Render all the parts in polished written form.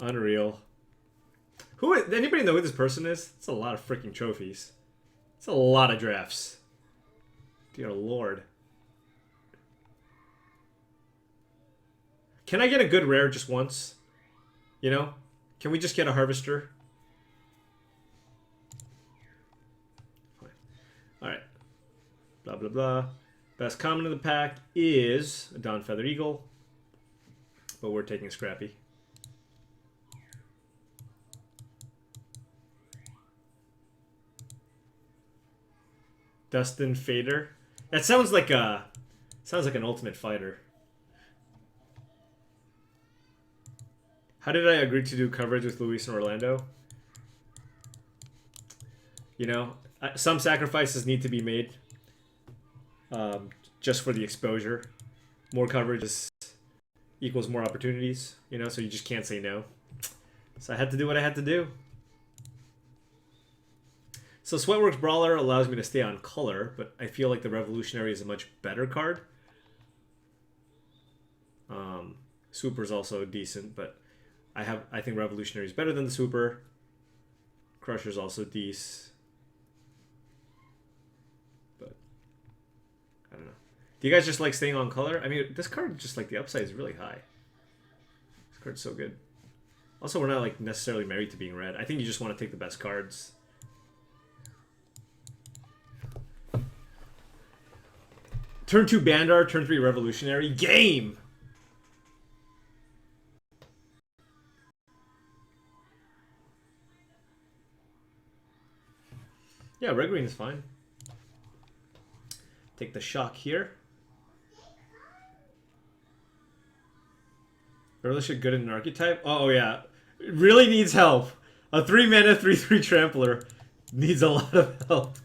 Unreal. Anybody know who this person is? It's a lot of freaking trophies. It's a lot of drafts. Dear Lord. Can I get a good rare just once? You know? Can we just get a harvester? Fine. Alright. Blah, blah, blah. Best common in the pack is a Dawn Feather Eagle. But we're taking Scrappy. Dustin Fader. That sounds like an Ultimate Fighter. How did I agree to do coverage with Luis and Orlando? You know, some sacrifices need to be made. Just for the exposure. More coverage equals more opportunities, you know, so you just can't say no. So I had to do what I had to do. So Sweatworks Brawler allows me to stay on color, but I feel like the Revolutionary is a much better card. Swooper's also decent, but I think Revolutionary is better than the Swooper. Crusher's also decent. But I don't know. Do you guys just like staying on color? I mean, this card, just like the upside is really high. This card's so good. Also, we're not like necessarily married to being red. I think you just want to take the best cards. Turn 2 Bandar, turn 3 Revolutionary. Game! Yeah, red green is fine. Take the shock here. Revolution good in an archetype? Oh yeah. It really needs help. A 3-mana 3/3 trampler needs a lot of help.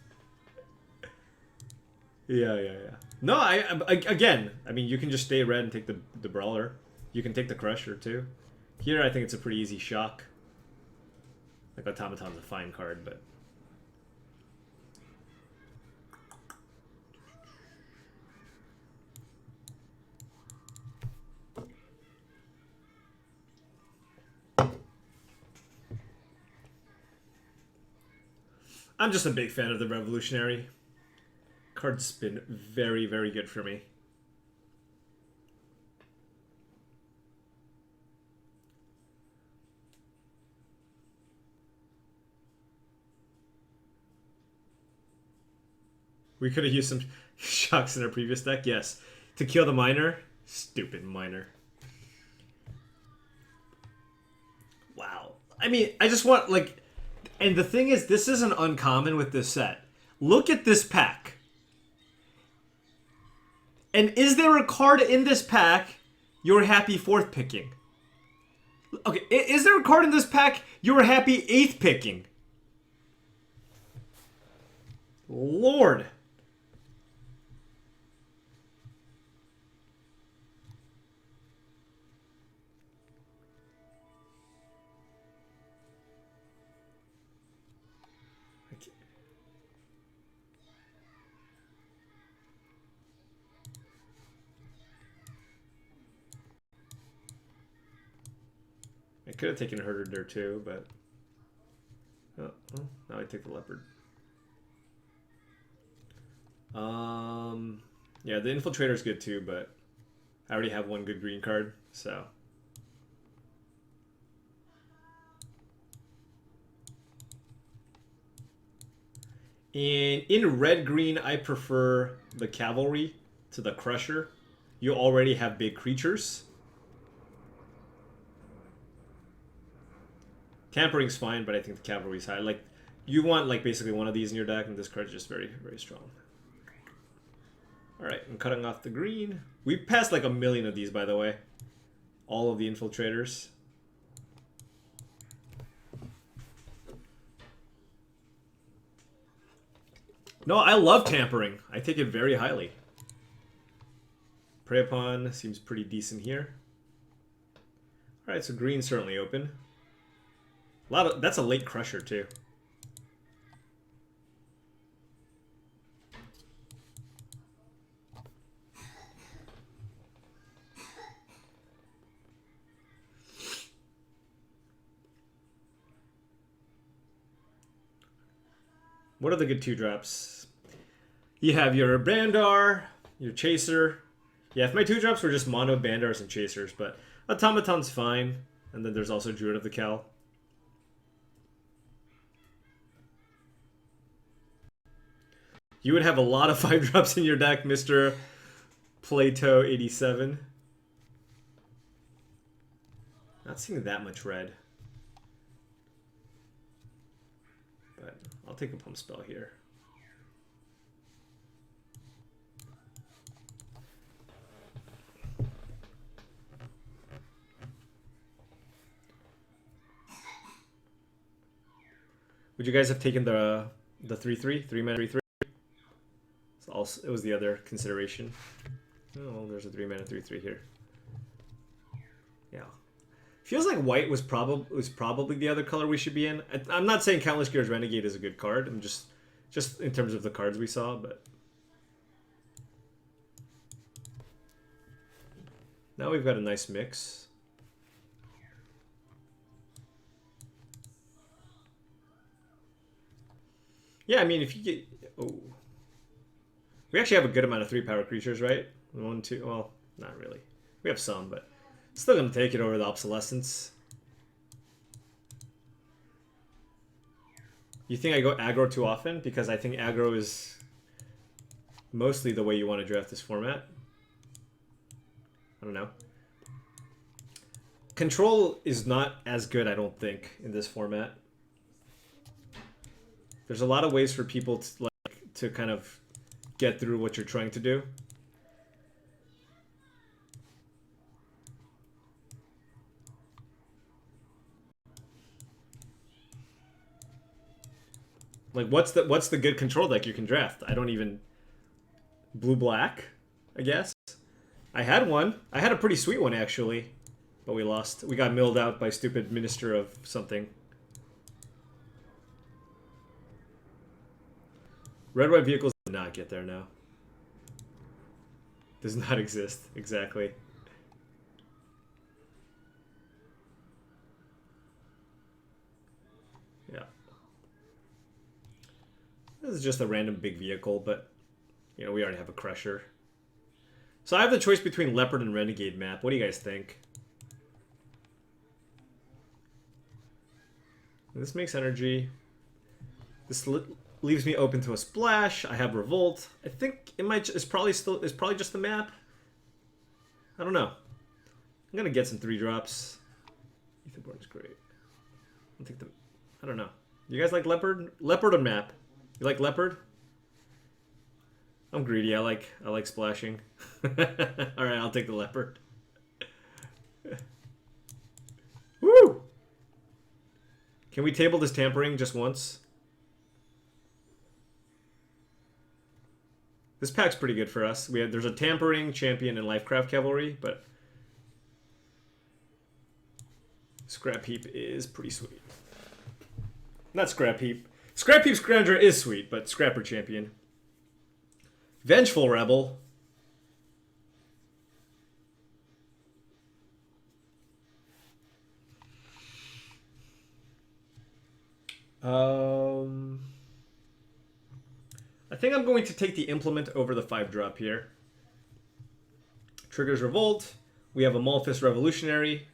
Yeah. No, again, I mean, you can just stay red and take the Brawler. You can take the Crusher, too. Here, I think it's a pretty easy shock. Like, Automaton's a fine card, but... I'm just a big fan of the Revolutionary. Card's been very, very good for me. We could have used some shocks in our previous deck, yes. To kill the Miner? Stupid Miner. Wow. I mean, I just want, like... And the thing is, this isn't uncommon with this set. Look at this pack. And is there a card in this pack you're happy 4th picking? Okay, is there a card in this pack you're happy 8th picking? Lord. I could have taken Herder there too, but... Oh, well, now I take the Leopard. Yeah, the Infiltrator's good too, but I already have one good green card, so... And in red-green, I prefer the Cavalry to the Crusher. You already have big creatures. Tampering's fine, but I think the Cavalry's high. Like, you want, like, basically one of these in your deck, and this card's just very, very strong. Alright, I'm cutting off the green. We passed like 1 million of these, by the way. All of the Infiltrators. No, I love Tampering. I take it very highly. Prey Upon seems pretty decent here. Alright, so green's certainly open. That's a late Crusher, too. What are the good 2-drops? You have your Bandar, your Chaser. Yeah, if my 2-drops were just mono Bandars and Chasers, but Automaton's fine. And then there's also Druid of the Cal. You would have a lot of 5-drops in your deck, Mr. Plato87. Not seeing that much red. But I'll take a Pump Spell here. Would you guys have taken the 3/3? 3-mana 3/3? It was the other consideration. Oh, well, there's a 3-mana 3/3 here. Yeah. Feels like white was probably the other color we should be in. I'm not saying Countless Gears Renegade is a good card. I'm just in terms of the cards we saw, but now we've got a nice mix. Yeah, I mean, if you get... Oh. We actually have a good amount of 3-power creatures, right? 1, 2... Well, not really. We have some, but... Still going to take it over the Obsolescence. You think I go aggro too often? Because I think aggro is mostly the way you want to draft this format. I don't know. Control is not as good, I don't think, in this format. There's a lot of ways for people to kind of get through what you're trying to do. Like, what's the good control deck you can draft? I don't even... Blue-black, I guess. I had one. I had a pretty sweet one, actually. But we lost. We got milled out by stupid Minister of something. Red-white vehicles did not get there now. Does not exist, exactly. Yeah. This is just a random big vehicle, but, you know, we already have a Crusher. So I have the choice between Leopard and Renegade map. What do you guys think? This makes energy. This leaves me open to a splash. I have Revolt. I think it's probably just the map. I don't know. I'm gonna get some 3-drops. Etherborn is great. I don't know. You guys like Leopard? Leopard or map? You like Leopard? I'm greedy. I like splashing. All right, I'll take the Leopard. Woo! Can we table this tampering just once? This pack's pretty good for us. There's a Tampering, Champion, and Lifecraft Cavalry, but Scrap Heap is pretty sweet. Not Scrap Heap. Scrap Heap's Grandeur is sweet, but Scrapper Champion. Vengeful Rebel. I think I'm going to take the Implement over the 5-drop here. Triggers Revolt. We have a Malphus Revolutionary.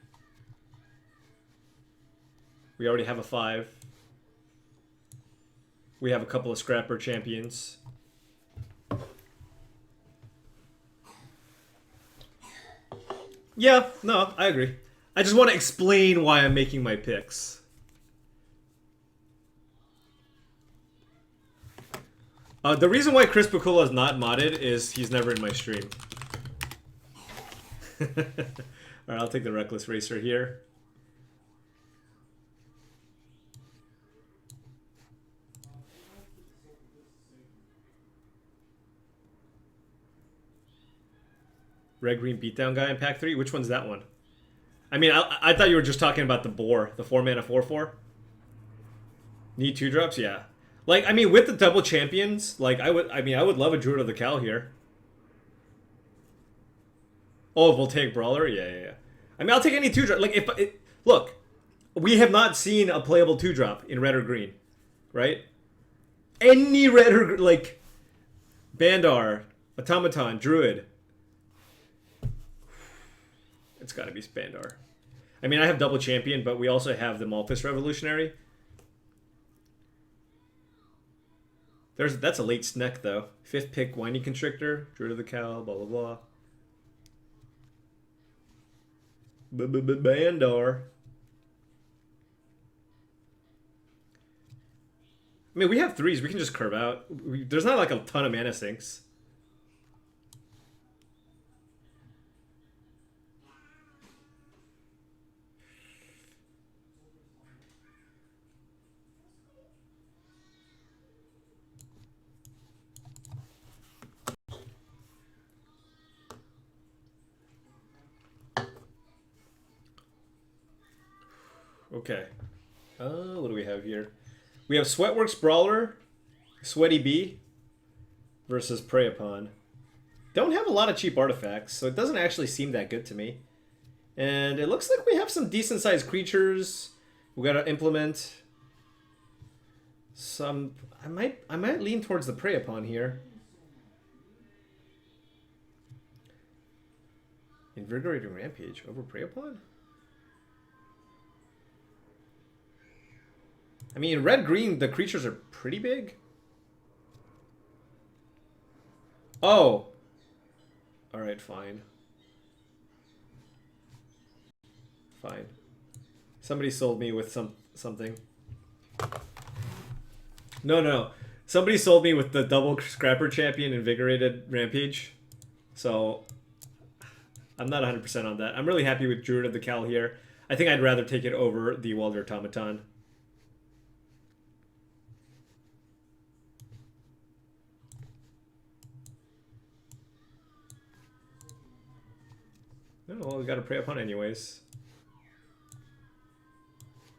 We already have a 5. We have a couple of Scrapper Champions. Yeah, no, I agree. I just want to explain why I'm making my picks. The reason why Chris Bakula is not modded is he's never in my stream. Alright, I'll take the Reckless Racer here. Red-green beatdown guy in pack 3? Which one's that one? I mean, I thought you were just talking about the Boar, the 4-mana 4/4. Need 2-drops? Yeah. Like, I mean, with the double champions, like, I would love a Druid of the Cal here. Oh, Voltaic Brawler? Yeah. I mean, I'll take any 2-drop. Like, look, we have not seen a playable 2-drop in red or green, right? Any red or like Bandar, Automaton, Druid. It's got to be Bandar. I mean, I have double champion, but we also have the Malthus Revolutionary. That's a late snack though. 5th pick, Whiny Constrictor, Druid of the Cow, blah blah blah. Bandar. I mean, we have 3s. We can just curve out. There's not like a ton of mana sinks. Okay. What do we have here? We have Sweatworks Brawler, Sweaty Bee versus Prey Upon. Don't have a lot of cheap artifacts, so it doesn't actually seem that good to me. And it looks like we have some decent sized creatures. We gotta implement some. I might lean towards the Prey Upon here. Invigorating Rampage over Prey Upon? I mean, red-green, the creatures are pretty big. Oh. Alright, fine. Fine. Somebody sold me with something. No. Somebody sold me with the double Scrapper Champion Invigorated Rampage. So, I'm not 100% on that. I'm really happy with Druid of the Cowl here. I think I'd rather take it over the Walder Automaton. Oh, well, we got to Prey Upon anyways.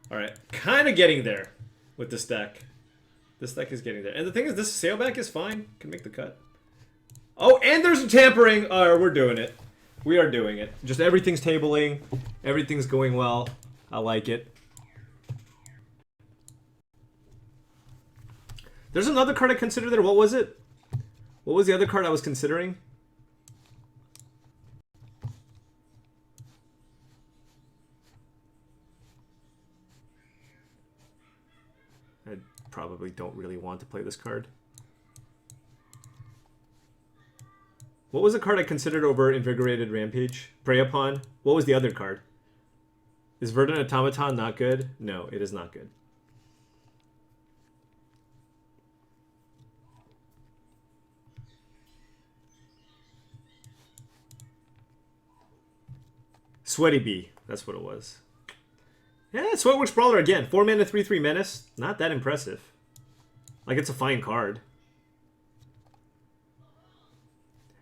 Alright, kind of getting there with this deck. This deck is getting there. And the thing is, this Sailback is fine. Can make the cut. Oh, and there's some tampering. We're doing it. We are doing it. Just everything's tabling. Everything's going well. I like it. There's another card I considered there. What was it? What was the other card I was considering? I probably don't really want to play this card. What was the card I considered over Invigorated Rampage? Prey Upon? What was the other card? Is Verdant Automaton not good? No, it is not good. Sweaty Bee. That's what it was. Yeah, Sweatworks Brawler again. 4 mana, 3/3 Menace. Not that impressive. Like, it's a fine card.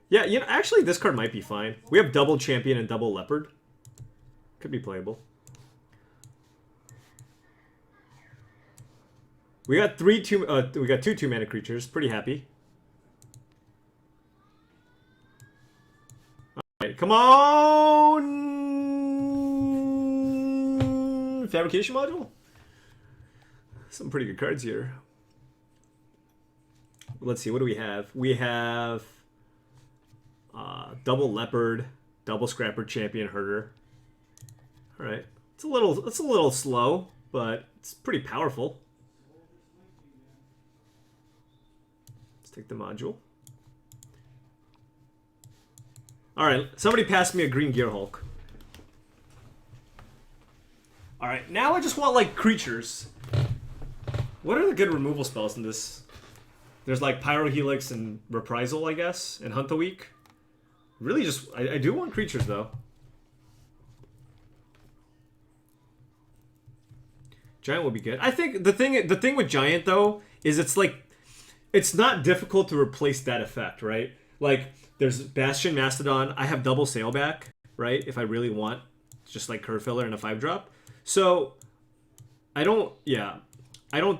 Yeah, you know, actually, this card might be fine. We have double Champion and double Leopard. Could be playable. We got we got two 2-mana creatures. Pretty happy. Alright, come on! Fabrication Module? Some pretty good cards here. Let's see, what do we have? We have double Leopard, double Scrapper Champion Herder. Alright. It's a little slow, but it's pretty powerful. Let's take the module. Alright, somebody passed me a green Gear Hulk. Alright, now I just want, like, creatures. What are the good removal spells in this? There's, like, Pyrohelix and Reprisal, I guess, and Hunt a Week. Really just... I do want creatures, though. Giant will be good. I think the thing with Giant, though, is it's, like... It's not difficult to replace that effect, right? Like, there's Bastion, Mastodon. I have double Sailback, right? If I really want just, like, Curve Filler and a 5-drop. So, I don't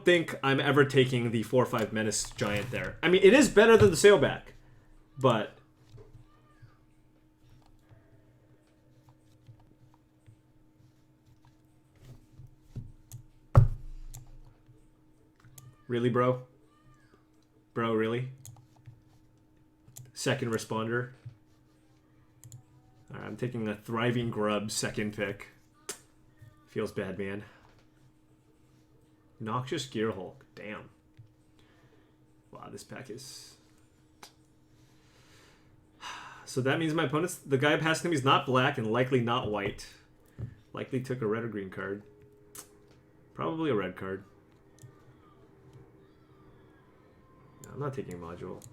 think I'm ever taking the 4/5 Menace Giant there. I mean, it is better than the Sailback, but... Really, bro? Bro, really? Second responder. Alright, I'm taking the Thriving Grub second pick. Feels bad, man. Noxious Gearhulk. Damn. Wow, this pack is... So that means my opponent's... The guy passing him is not black and likely not white. Likely took a red or green card. Probably a red card. No, I'm not taking a module.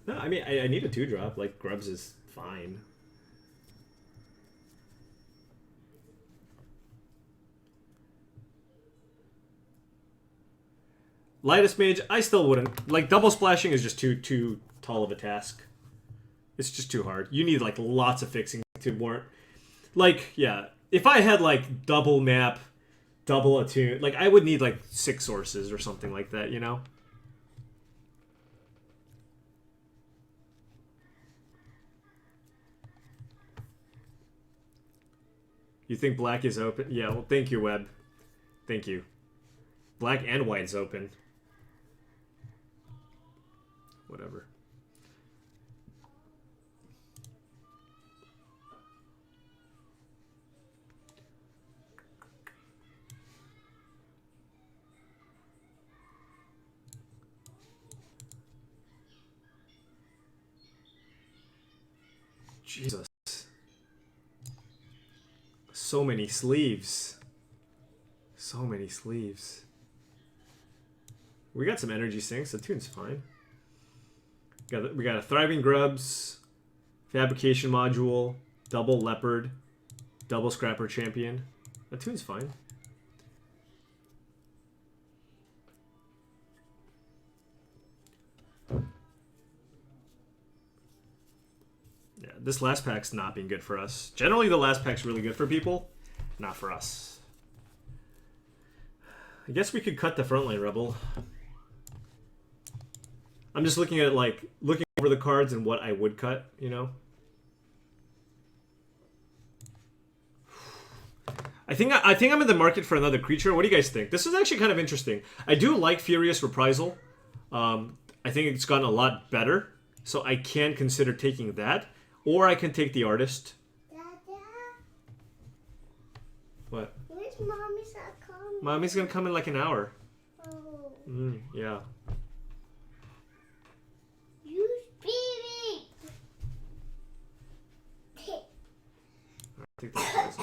No, I mean, I need a 2-drop. Like, Grubs is fine. Lightest Mage, I still wouldn't. Like, double splashing is just too tall of a task. It's just too hard. You need, like, lots of fixing to warrant... Like, yeah. If I had, like, double map, double attune... Like, I would need, like, 6 sources or something like that, you know? You think black is open? Yeah, well, thank you, Webb. Thank you. Black and white is open. Whatever. Jesus. So many sleeves. So many sleeves. We got some energy sinks. The tune's fine. We got a Thriving Grubs, Fabrication Module, double Leopard, double Scrapper Champion. The tune's fine. Yeah, this last pack's not being good for us. Generally, the last pack's really good for people. Not for us. I guess we could cut the Frontline Rebel. I'm just looking at it, like, looking over the cards and what I would cut, you know? I think I'm in the market for another creature. What do you guys think? This is actually kind of interesting. I do like Furious Reprisal. I think it's gotten a lot better. So I can consider taking that. Or I can take the Artist. Dada? What? Where's Mommy's coming? Mommy's gonna come in like an hour. Oh. Yeah. You speeding! Take that.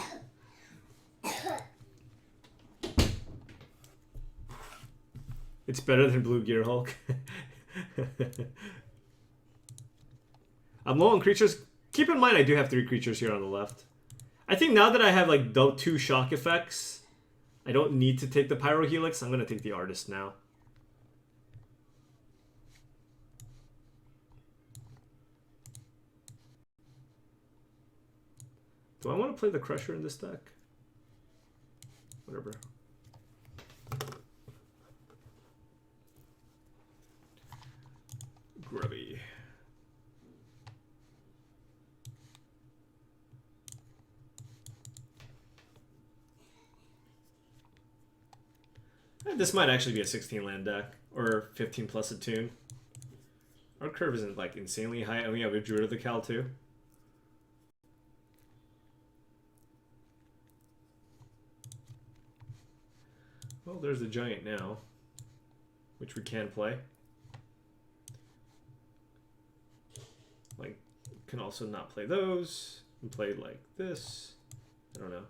It's better than Blue Gear Hulk. I'm low on creatures. Keep in mind I do have 3 creatures here on the left. I think now that I have like 2 shock effects, I don't need to take the Pyro Helix. I'm going to take the Artist now. Do I want to play the Crusher in this deck? Whatever. Grubby. This might actually be a 16 land deck, or 15 plus a tune. Our curve isn't like insanely high. Oh yeah, we have Druid of the Cal too. Well, there's the Giant now, which we can play. Like, can also not play those and play like this. I don't know.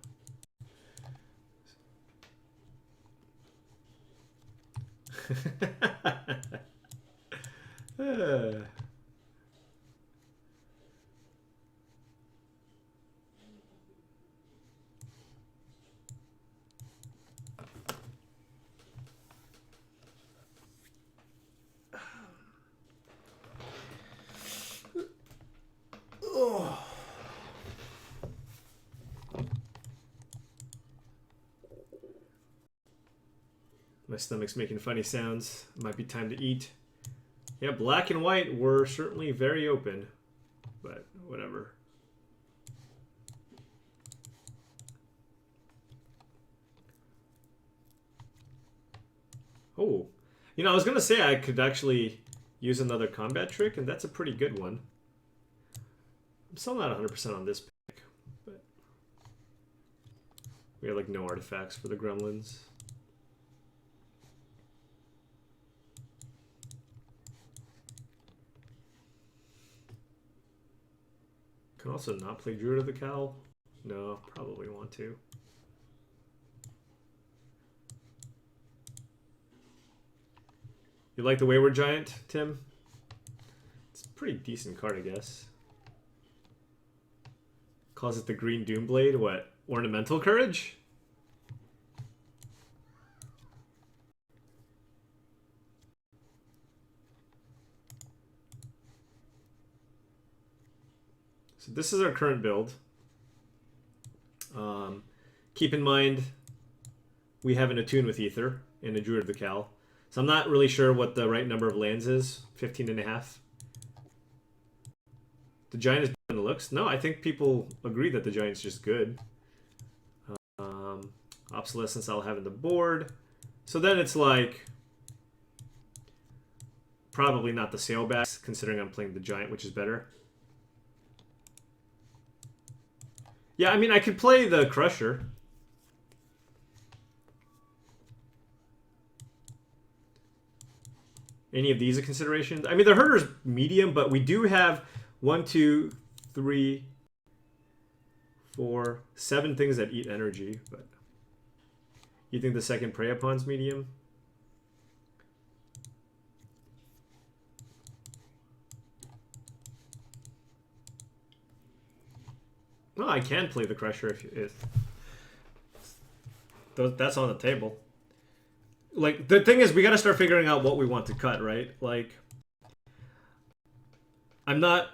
Oh. My stomach's making funny sounds. Might be time to eat. Yeah, black and white were certainly very open, but whatever. Oh, you know, I was gonna say I could actually use another combat trick, and that's a pretty good one. I'm still not 100% on this pick, but we have like no artifacts for the gremlins. Can also not play Druid of the Cowl. No, probably want to. You like the Wayward Giant, Tim? It's a pretty decent card, I guess. Calls it the Green Doomblade. What? Ornamental Courage? So this is our current build. Keep in mind, we have an Attune with Aether and a Druid of the Cowl. So I'm not really sure what the right number of lands is. 15.5. The Giant is better than it looks. No, I think people agree that the Giant's just good. Obsolescence I'll have in the board. So then it's like probably not the Sailbacks, considering I'm playing the Giant, which is better. Yeah, I mean, I could play the Crusher. Any of these a consideration? I mean, the Herder's medium, but we do have 1, 2, 3, 4, 7 things that eat energy. But you think the second Prey Upon's medium? Well, I can play the Crusher if that's on the table. Like, the thing is, we gotta start figuring out what we want to cut, right? Like, I'm not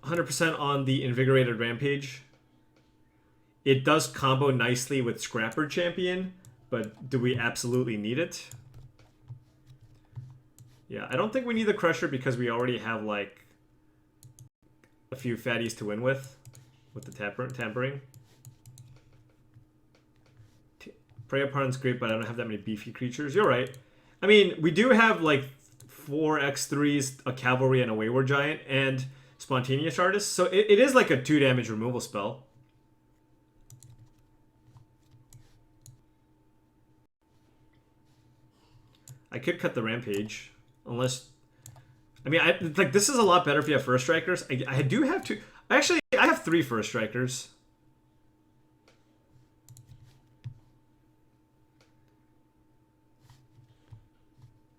100% on the Invigorated Rampage. It does combo nicely with Scrapper Champion, but do we absolutely need it? Yeah, I don't think we need the Crusher because we already have, like, a few fatties to win with the tampering. Prey Upon's great, but I don't have that many beefy creatures. You're right. I mean, we do have like 4 X3s, a Cavalry, and a Wayward Giant, and Spontaneous Artist. So it is like a 2 damage removal spell. I could cut the Rampage, unless... I mean, like this is a lot better if you have First Strikers. I do have 2... Actually, I have 3 First Strikers.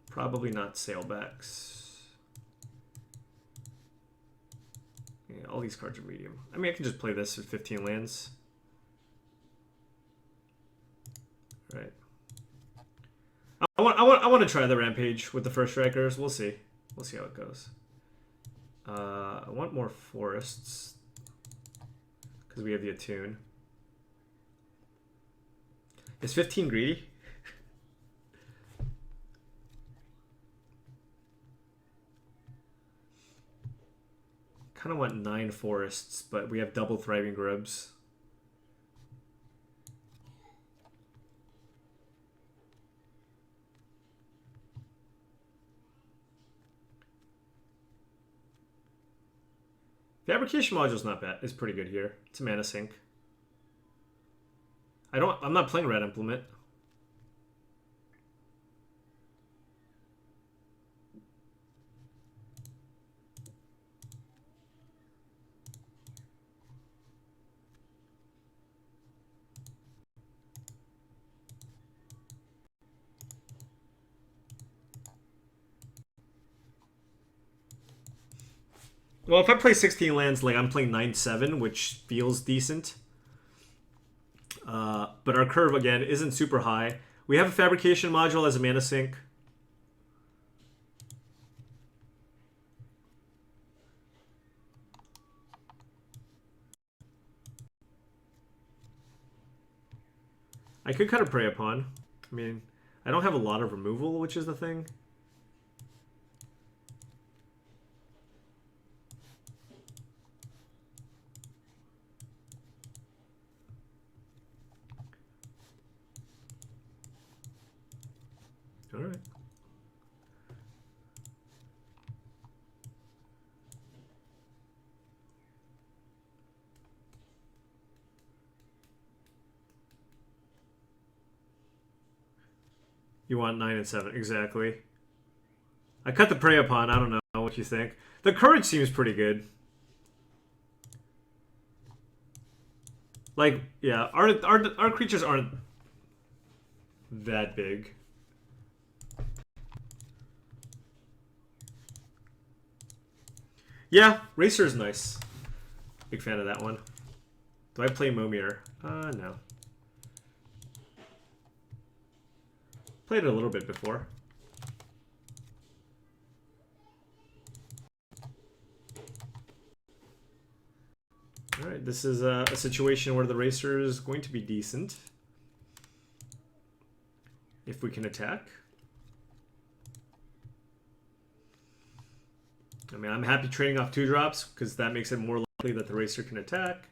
Probably not Sailbacks. Yeah, all these cards are medium. I mean, I can just play this with 15 lands. Right. I want to try the Rampage with the First Strikers. We'll see. We'll see how it goes. I want more forests because we have the Attune. Is 15 greedy? Kind of want 9 forests, but we have double Thriving Grubs. Fabrication Module's not bad. It's pretty good here. It's a mana sink. I'm not playing Red Implement. Well, if I play 16 lands, like I'm playing 9/7, which feels decent. But our curve, again, isn't super high. We have a Fabrication Module as a mana sink. I could cut a Prey Upon. I mean, I don't have a lot of removal, which is the thing. All right. You want 9 and 7, exactly. I cut the Prey Upon, I don't know what you think. The Courage seems pretty good. Like, yeah, our creatures aren't that big. Yeah, Racer's nice. Big fan of that one. Do I play Momir? No. Played it a little bit before. Alright, this is a situation where the Racer is going to be decent. If we can attack. I mean, I'm happy trading off 2-drops, because that makes it more likely that the Racer can attack.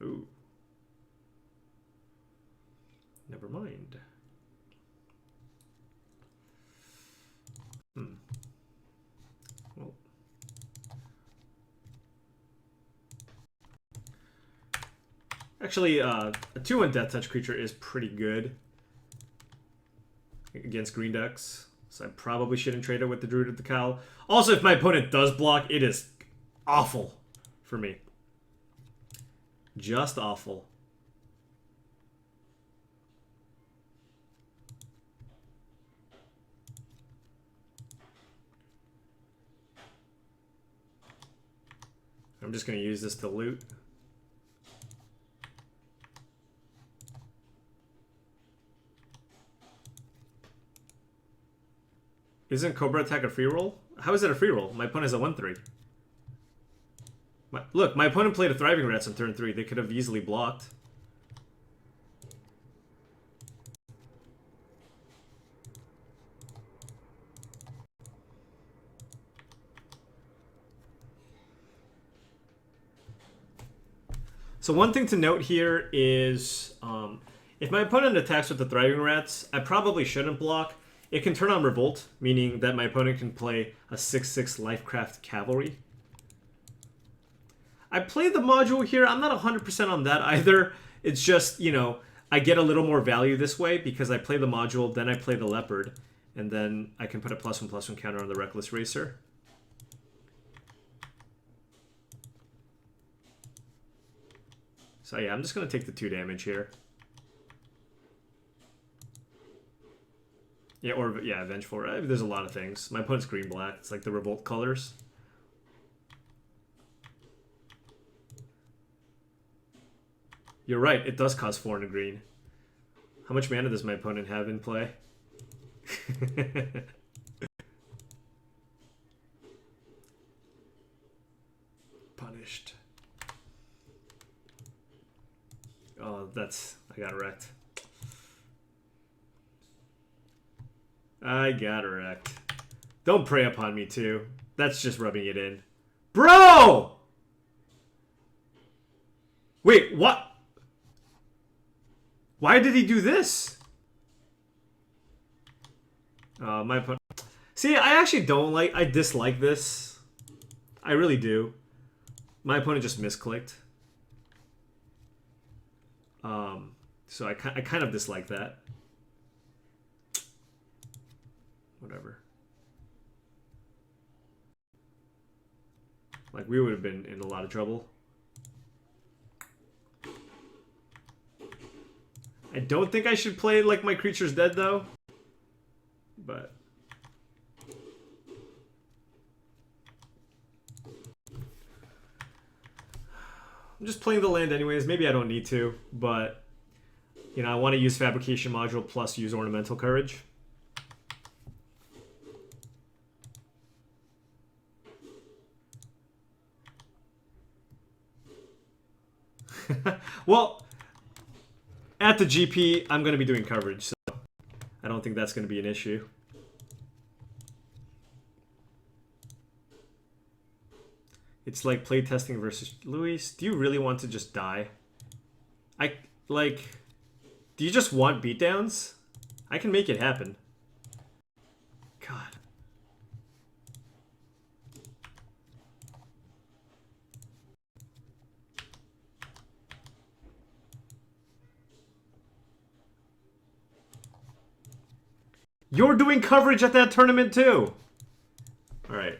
Ooh. Never mind. Well. Actually, a 2-1 Death Touch creature is pretty good against green decks. So I probably shouldn't trade it with the Druid of the Cowl. Also, if my opponent does block, it is awful for me. Just awful. I'm just going to use this to loot. Isn't Cobra Attack a free roll? How is it a free roll? My opponent has a 1/3. Look, my opponent played a Thriving Rats on turn 3. They could have easily blocked. So one thing to note here is if my opponent attacks with the Thriving Rats, I probably shouldn't block. It can turn on Revolt, meaning that my opponent can play a 6/6 Lifecraft Cavalry. I play the module here. I'm not 100% on that either. It's just, you know, I get a little more value this way because I play the module, then I play the Leopard, and then I can put a +1/+1 counter on the Reckless Racer. So yeah, I'm just going to take the 2 damage here. Yeah, or yeah, Vengeful. There's a lot of things. My opponent's green-black. It's like the Revolt colors. You're right, it does cost 4 and a green. How much mana does my opponent have in play? Punished. Oh, I got wrecked. I got wrecked. Don't prey upon me, too. That's just rubbing it in. Bro! Wait, what? Why did he do this? My opponent... See, I actually don't like... I dislike this. I really do. My opponent just misclicked. So I kind of dislike that. Whatever. Like, we would have been in a lot of trouble. I don't think I should play like my creature's dead, though. But... I'm just playing the land anyways. Maybe I don't need to, but... You know, I want to use Fabrication Module plus use Ornamental Courage. Well, at the GP, I'm going to be doing coverage, so I don't think that's going to be an issue. It's like playtesting versus... Luis, do you really want to just die? Do you just want beatdowns? I can make it happen. God. You're doing coverage at that tournament too. All right.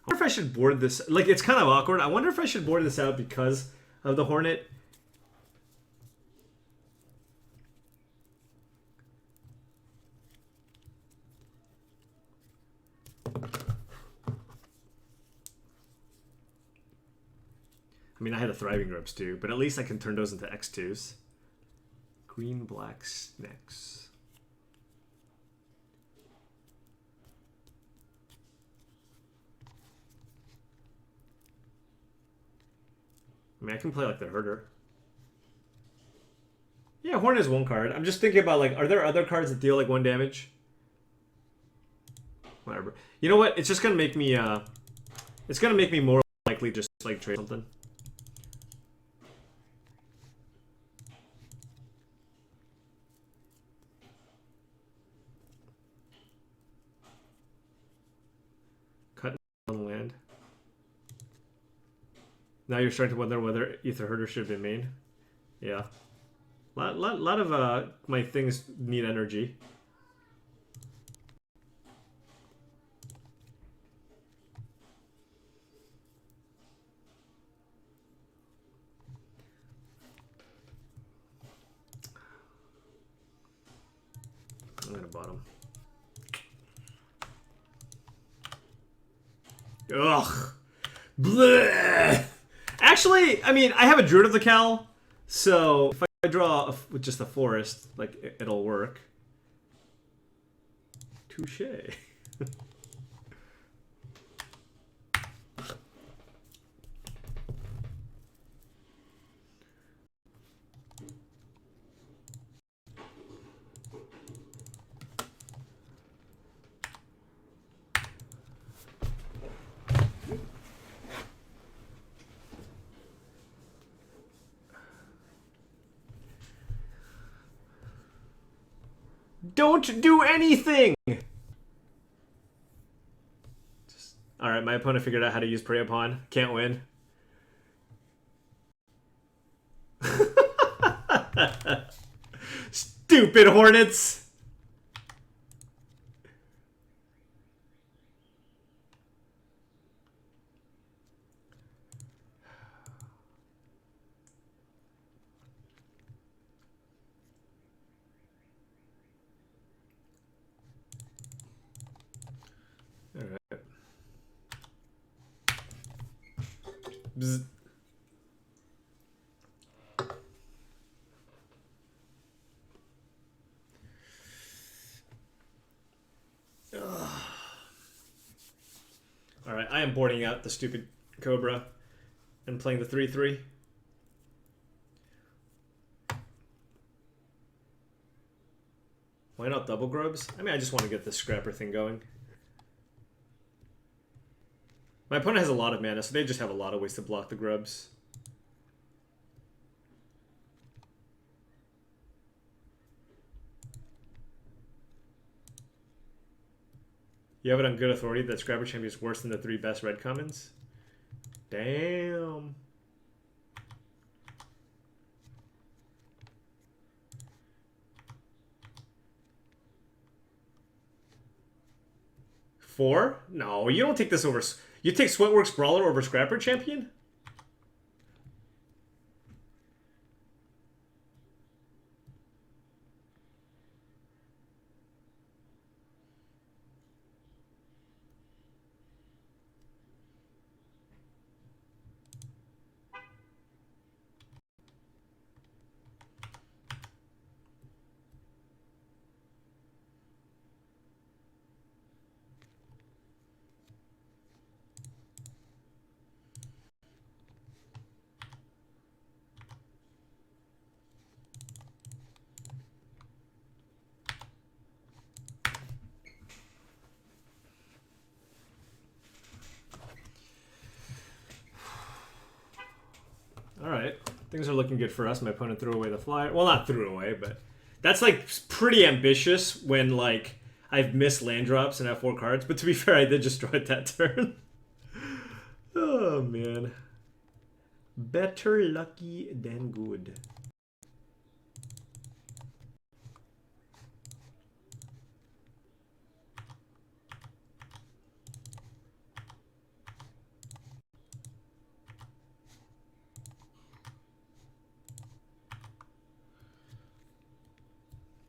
I wonder if I should board this. Like, it's kind of awkward. I wonder if I should board this out because of the Hornet. I mean, I had a Thriving Grubs too, but at least I can turn those into X2s. Green, black, snacks. I mean, I can play like the Herder. Yeah, Horn is one card. I'm just thinking about, like, are there other cards that deal like 1 damage? Whatever. You know what? It's just gonna make me, it's gonna make me more likely just like trade something. Cut on land. Now you're starting to wonder whether Aether Herder should have been main. Yeah. Lot of my things need energy. I'm gonna bottom. Ugh. Blech. Actually, I mean, I have a Druid of the Cal, so if I draw with just a forest, like, it'll work. Touche. Don't do anything! Alright, my opponent figured out how to use Prey Upon. Can't win. Stupid Hornets! Alright. Bzz. Alright, I am boarding out the stupid Cobra and playing the 3/3. Why not double grubs? I mean, I just want to get the scrapper thing going. My opponent has a lot of mana, so they just have a lot of ways to block the grubs. You have it on good authority that Scrapper Champion is worse than the 3 best red commons? Damn. Four? No, you don't take this over. You take Sweatworks Brawler over Scrapper Champion? Alright. Things are looking good for us. My opponent threw away the flyer. Well, not threw away, but that's, like, pretty ambitious when, like, I've missed land drops and have 4 cards. But to be fair, I did just draw it that turn. Oh, man. Better lucky than good.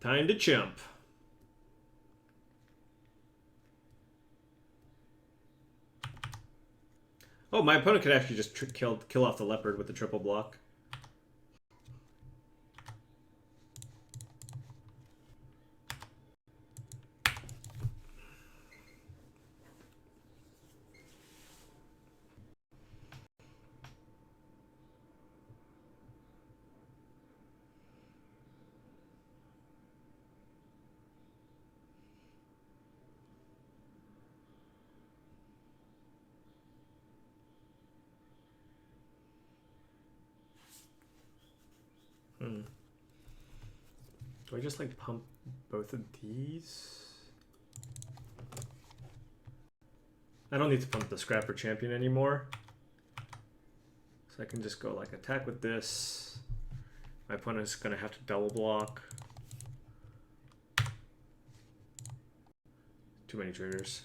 Time to chump. Oh, my opponent could actually just kill off the leopard with the triple block. Do I just like pump both of these? I don't need to pump the Scrapper Champion anymore. So I can just go like attack with this. My opponent's gonna have to double block. Too many triggers.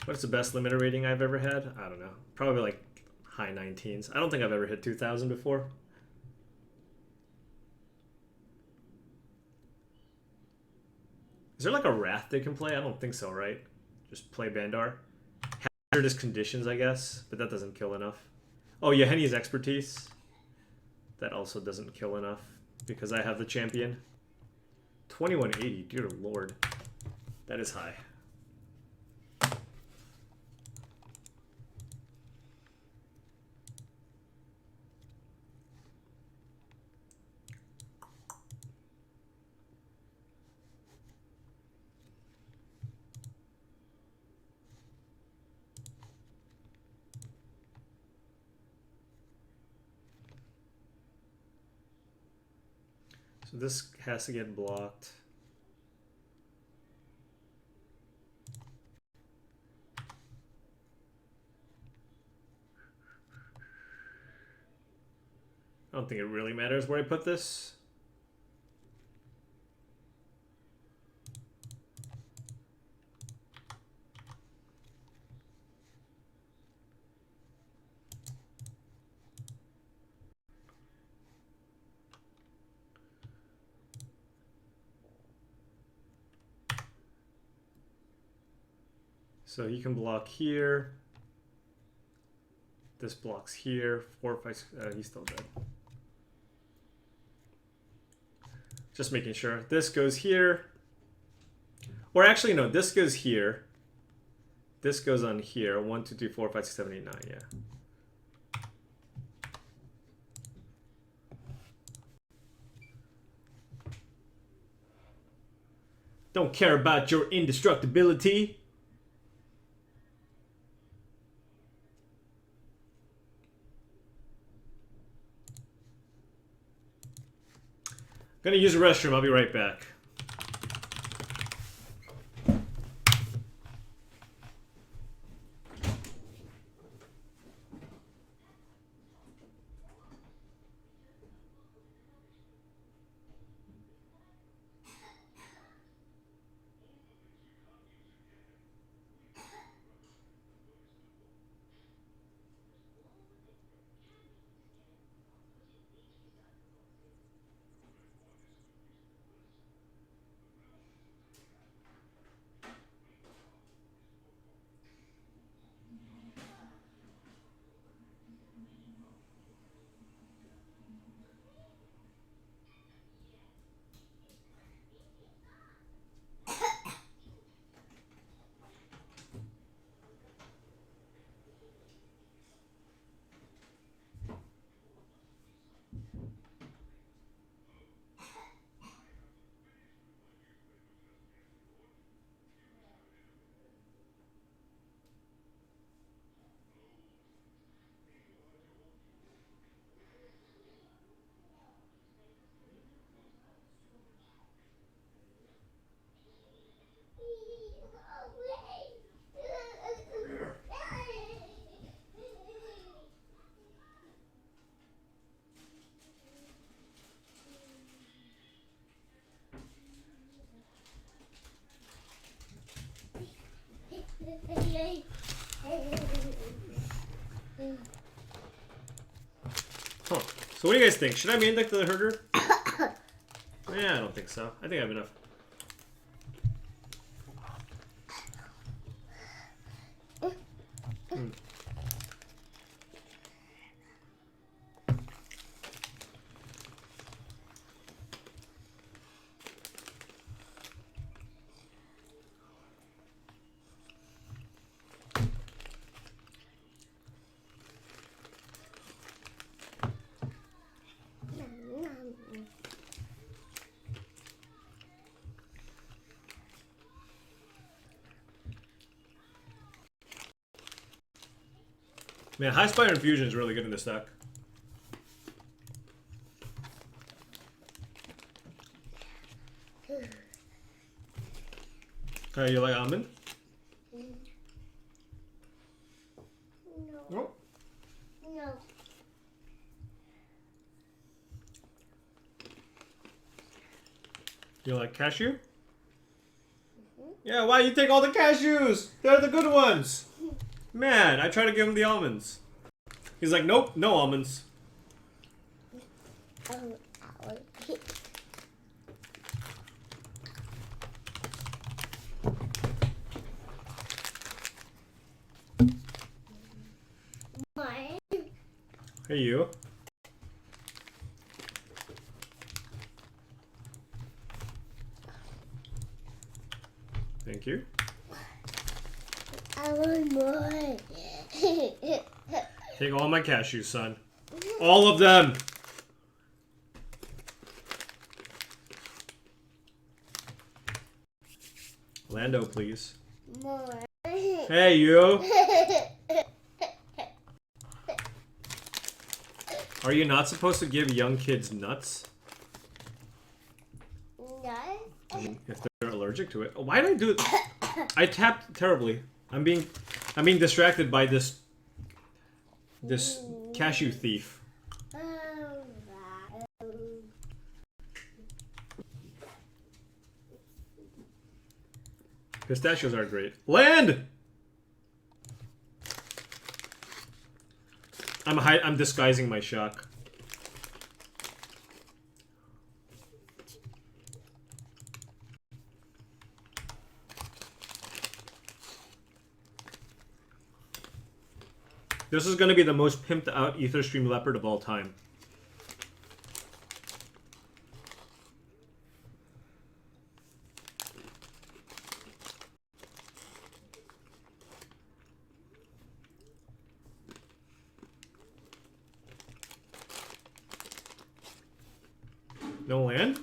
What's the best limiter rating I've ever had? I don't know. Probably like high 19s. I don't think I've ever hit 2,000 before. Is there like a Wrath they can play? I don't think so, right? Just play Bandar. Hazardous conditions, I guess, but that doesn't kill enough. Oh, Yeheni's Expertise. That also doesn't kill enough because I have the champion. 2180, dear lord. That is high. So this has to get blocked. I don't think it really matters where I put this. So he can block here. This blocks here. 4, 5, he's still dead. Just making sure. This goes here. Or actually, no, this goes here. This goes on here. 1, 2, 3, 4, 5, 6, 7, 8, 9, yeah. Don't care about your indestructibility. Gonna use a restroom. I'll be right back. Huh. So what do you guys think? Should I main deck the herder? Yeah, I don't think so. I think I have enough. Man, High Spire Infusion is really good in this deck. Okay, you like almond? No. Oh. No. You like cashew? Yeah, why you take all the cashews? They're the good ones. Man, I try to give him the almonds. He's like, nope, no almonds. Hey, you. Thank you. I want more. Take all my cashews, son. All of them. Lando, please. More. Hey, you. Are you not supposed to give young kids nuts? No. I mean, if they're allergic to it. Why did I do it? I tapped terribly. I'm being distracted by this cashew thief. Pistachios are great. Land! I'm disguising my shock. This is going to be the most pimped out Aether Stream Leopard of all time. No land?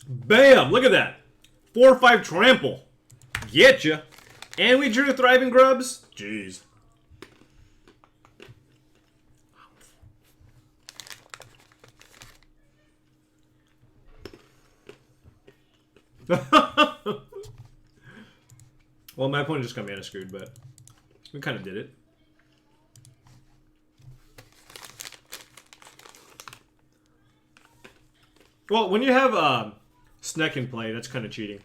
Bam! Look at that. 4/5 trample. Getcha. And we drew Thriving Grubs? Jeez. Well, my opponent just got mana screwed, but we kind of did it. Well, when you have Sneck in play, that's kind of cheating.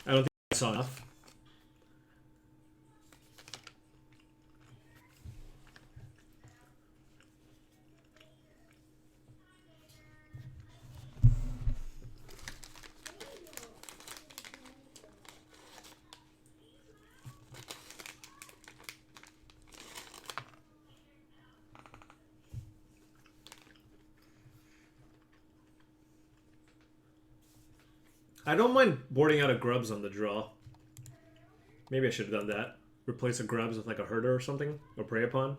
I don't think I saw enough. I don't mind boarding out a Grubs on the draw. Maybe I should have done that. Replace a Grubs with like a Herder or something, or Prey Upon.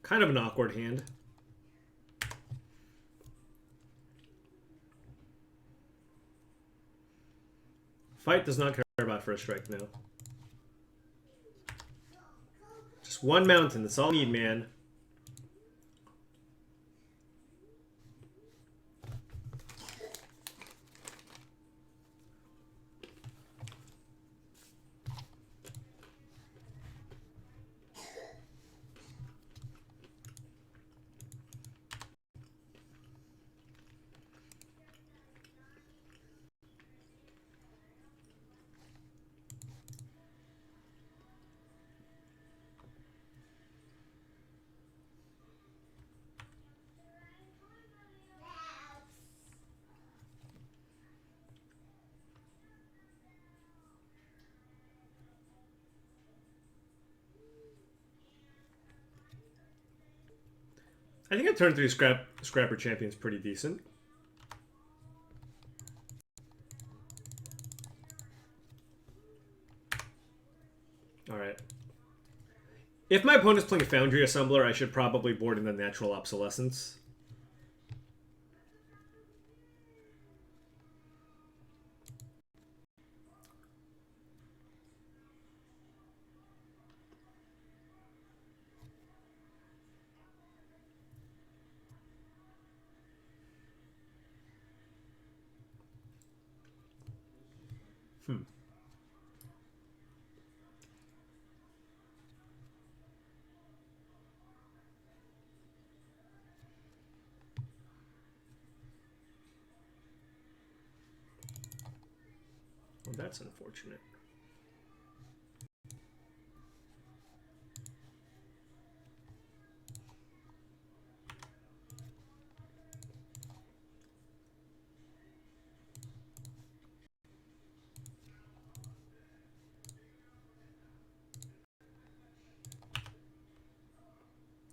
Kind of an awkward hand. Fight does not care about first strike now. Just one mountain. That's all I need, man. I think a turn 3 Scrapper Champion's pretty decent. Alright. If my opponent's playing a Foundry Assembler, I should probably board in the Natural Obsolescence. Well, that's unfortunate.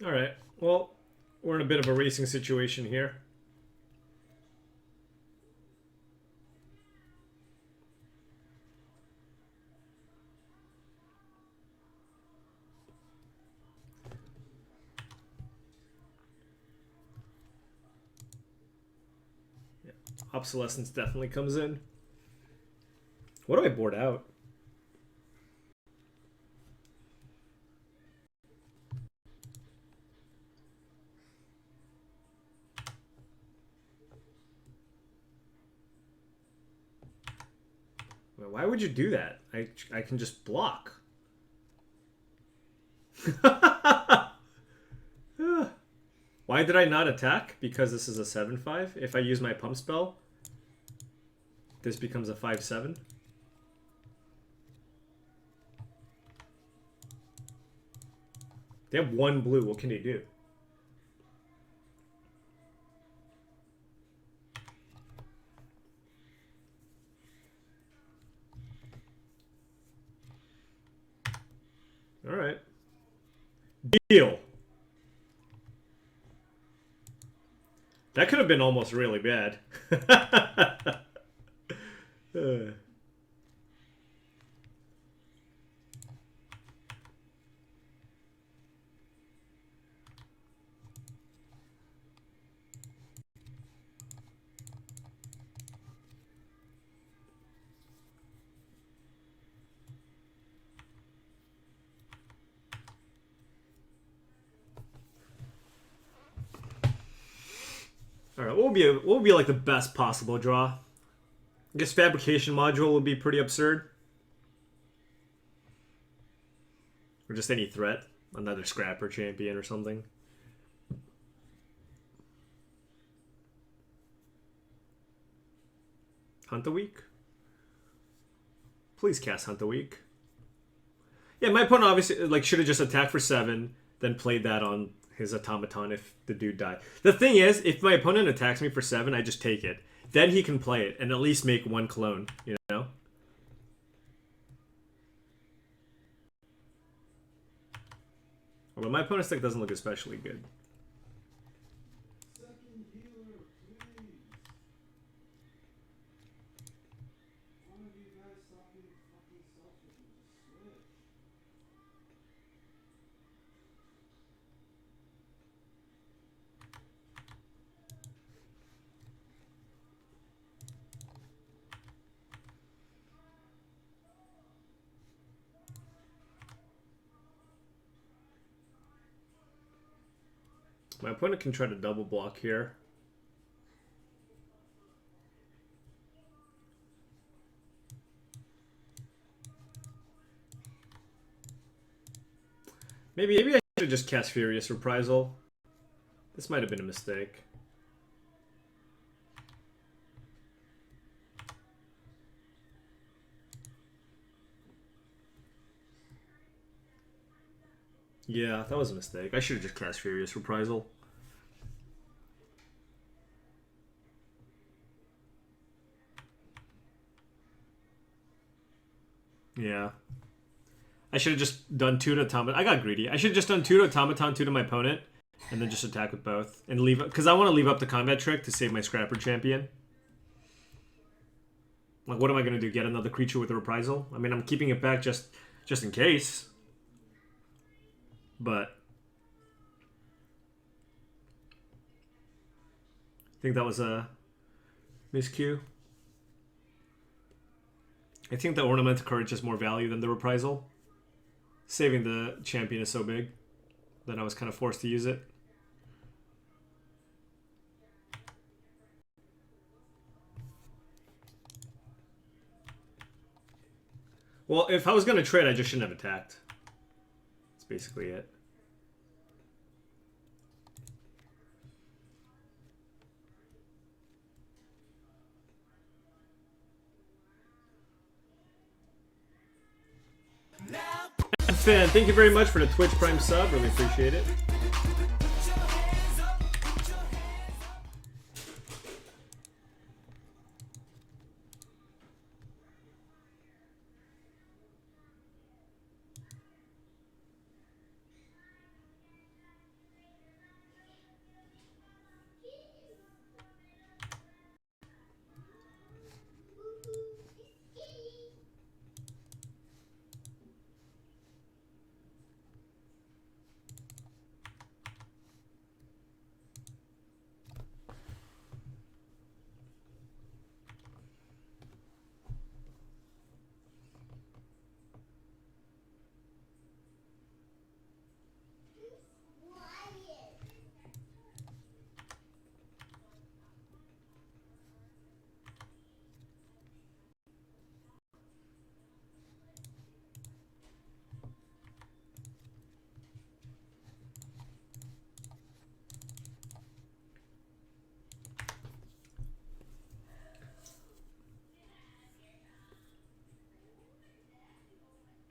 Alright, well, we're in a bit of a racing situation here. Yeah, Obsolescence definitely comes in. What do I board out? Why would you do that? I can just block. Why did I not attack? Because this is a 7-5. If I use my pump spell, this becomes a 5-7. They have one blue. What can they do? All right. Deal. That could have been almost really bad. All right, what will be like the best possible draw? I guess Fabrication Module would be pretty absurd. Or just any threat. Another Scrapper Champion or something. Hunt the Week? Please cast Hunt the Week. Yeah, my opponent obviously like should have just attacked for 7, then played that on his automaton if the dude died. The thing is, if my opponent attacks me for 7, I just take it. Then he can play it and at least make one clone, you know? Although my opponent's deck doesn't look especially good. My opponent can try to double block here. Maybe I should have just cast Furious Reprisal. This might have been a mistake. Yeah, that was a mistake. I should have just cast Furious Reprisal. Yeah. I should have just done 2 to Automaton. I got greedy. I should have just done 2 to Automaton, 2 to my opponent, and then just attack with both. And leave, because I want to leave up the combat trick to save my Scrapper champion. Like, what am I going to do? Get another creature with a Reprisal? I mean, I'm keeping it back just in case. But I think that was a miscue. I think the Ornamental Courage has more value than the Reprisal. Saving the champion is so big that I was kind of forced to use it. Well, if I was going to trade, I just shouldn't have attacked. That's basically it. Fan, thank you very much for the Twitch Prime sub. Really appreciate it.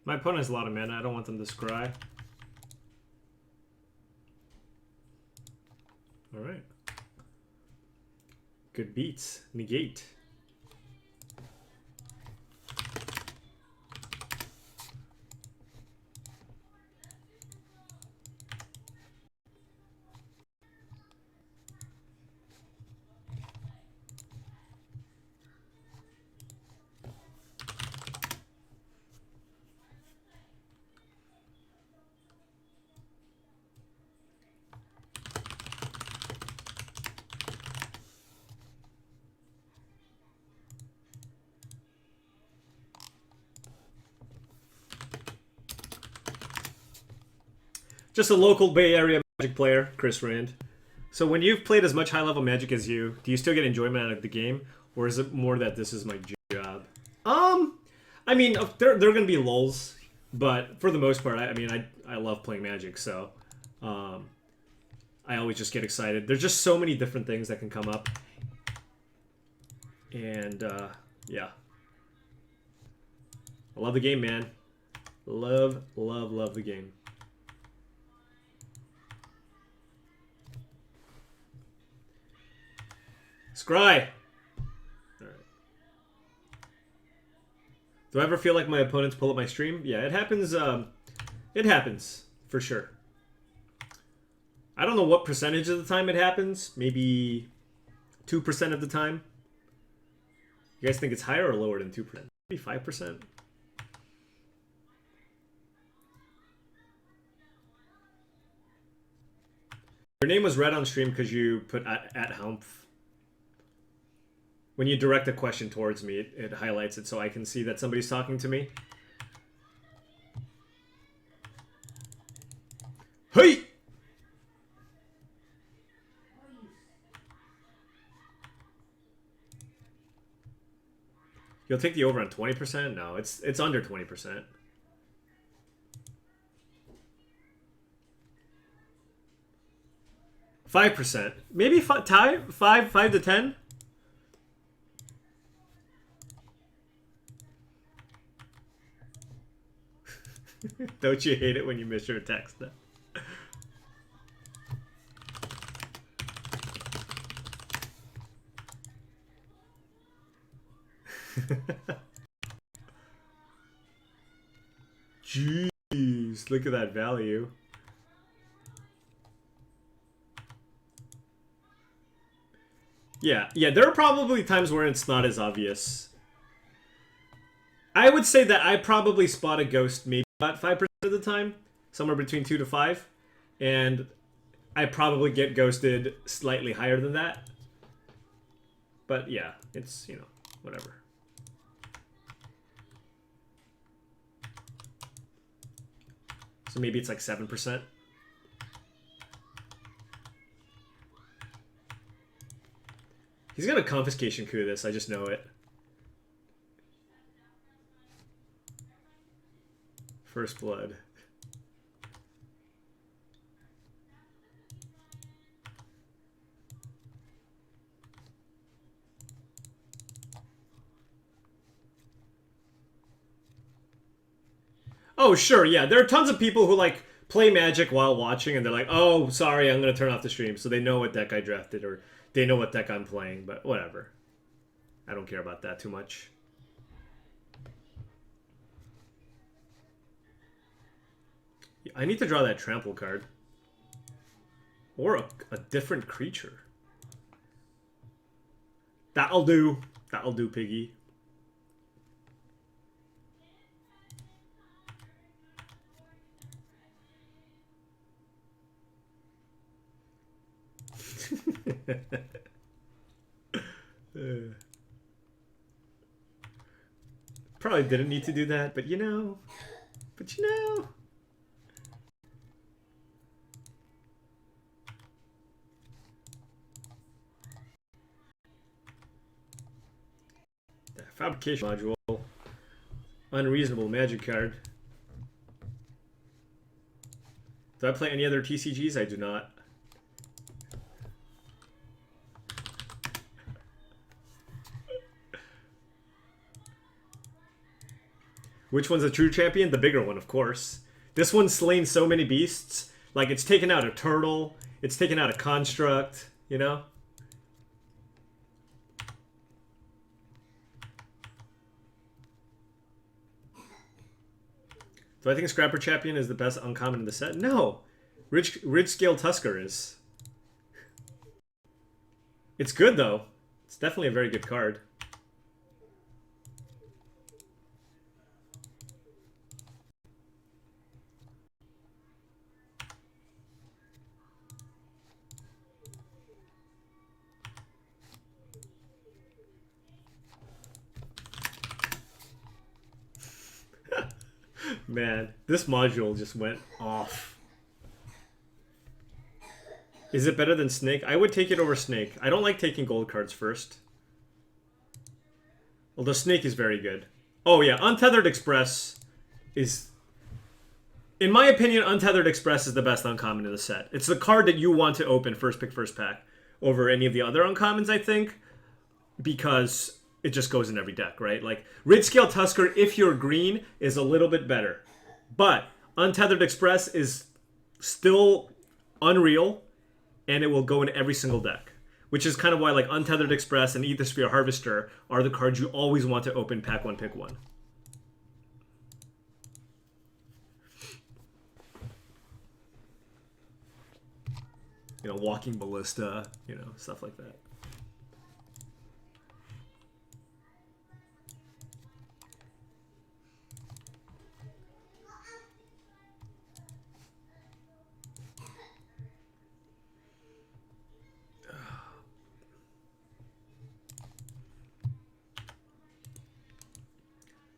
My opponent has a lot of mana. I don't want them to scry. Alright. Good beats. Negate. Just a local Bay Area Magic player, Chris Rand. So when you've played as much high-level Magic as you, do you still get enjoyment out of the game? Or is it more that this is my job? I mean, there are going to be lulls. But for the most part, I love playing Magic, so I always just get excited. There's just so many different things that can come up. And, yeah. I love the game, man. Love, love, love the game. Scry! Alright. Do I ever feel like my opponents pull up my stream? Yeah, it happens. It happens, for sure. I don't know what percentage of the time it happens. Maybe 2% of the time. You guys think it's higher or lower than 2%? Maybe 5%? Your name was read on stream because you put at Humph. When you direct a question towards me, it highlights it so I can see that somebody's talking to me. Hey! You'll take the over on 20%? No, it's under 20%. %5. Maybe tie? 5 to 10? Don't you hate it when you miss your text? Jeez, look at that value. Yeah, there are probably times where it's not as obvious. I would say that I probably spot a ghost maybe about 5% of the time, somewhere between 2 to 5, and I probably get ghosted slightly higher than that. But yeah, it's, you know, whatever. So maybe it's like 7%. He's got a confiscation coup this, I just know it. First blood. Oh, sure, yeah. There are tons of people who, like, play Magic while watching, and they're like, oh, sorry, I'm going to turn off the stream. So they know what deck I drafted, or they know what deck I'm playing, but whatever. I don't care about that too much. I need to draw that trample card. Or a different creature. That'll do. That'll do, piggy. Probably didn't need to do that, but you know. The fabrication module. Unreasonable magic card. Do I play any other TCGs? I do not. Which one's a true champion? The bigger one, of course. This one's slain so many beasts. Like, it's taken out a turtle. It's taken out a construct, you know? Do I think Scrapper Champion is the best uncommon in the set? No! Ridge Scale Tusker is. It's good, though. It's definitely a very good card. Man, this module just went off. Is it better than Snake? I would take it over Snake. I don't like taking gold cards first. Although Snake is very good. Oh yeah, Untethered Express is... In my opinion, Untethered Express is the best uncommon in the set. It's the card that you want to open first pick, first pack over any of the other uncommons, I think. Because it just goes in every deck, right? Like, Ridge Scale Tusker, if you're green, is a little bit better. But Untethered Express is still unreal, and it will go in every single deck. Which is kind of why, like, Untethered Express and Aether Harvester are the cards you always want to open pack one, pick one. You know, Walking Ballista, you know, stuff like that.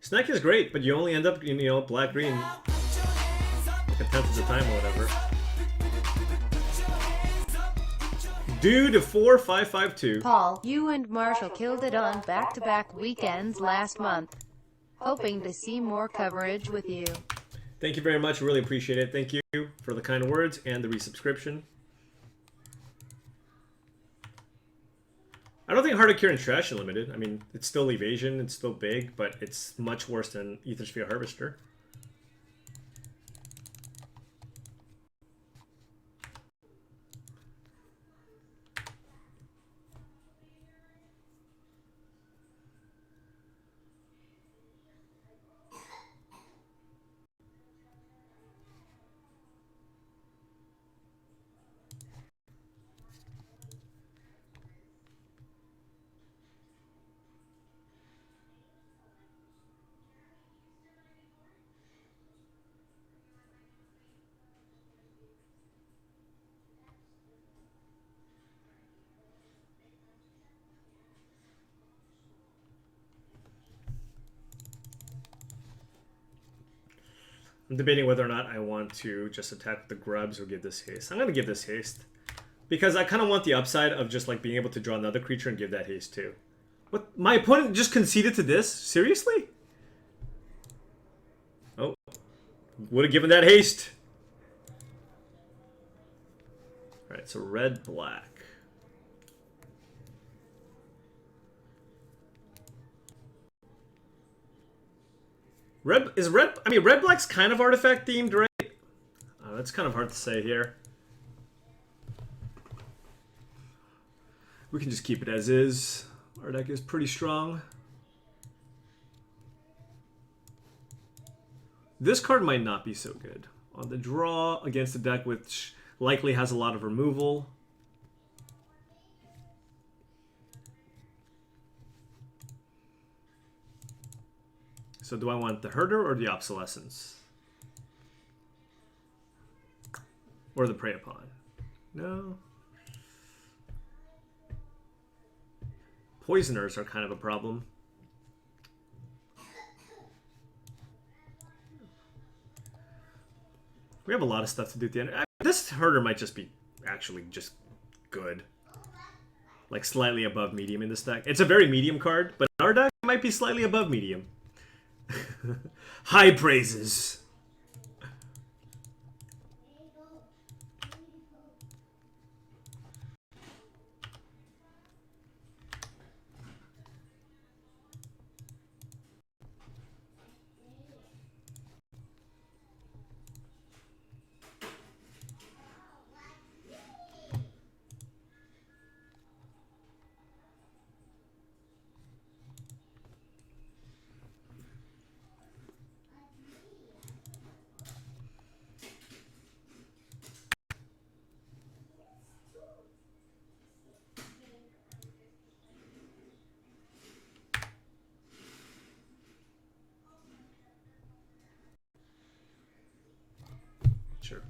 Snack is great, but you only end up, you know, black-green like a tenth of the time or whatever. Due to 4552. Paul, you and Marshall killed it on back-to-back weekends last month. Hoping to see more coverage with you. Thank you very much. Really appreciate it. Thank you for the kind words and the resubscription. I don't think Heart of Kieran's trash unlimited. I mean, it's still evasion, it's still big, but it's much worse than Aether Sphere Harvester. I'm debating whether or not I want to just attack the grubs or give this haste. I'm going to give this haste. Because I kind of want the upside of just like being able to draw another creature and give that haste too. What? My opponent just conceded to this? Seriously? Oh. Would have given that haste. Alright, so red, black. I mean, red black's kind of artifact themed, right? That's kind of hard to say here. We can just keep it as is. Our deck is pretty strong. This card might not be so good. On the draw against a deck which likely has a lot of removal. So do I want the Herder or the Obsolescence? Or the Prey Upon? No. Poisoners are kind of a problem. We have a lot of stuff to do at the end. This Herder might just be actually just good. Like slightly above medium in this deck. It's a very medium card, but in our deck it might be slightly above medium. High praises. Sure.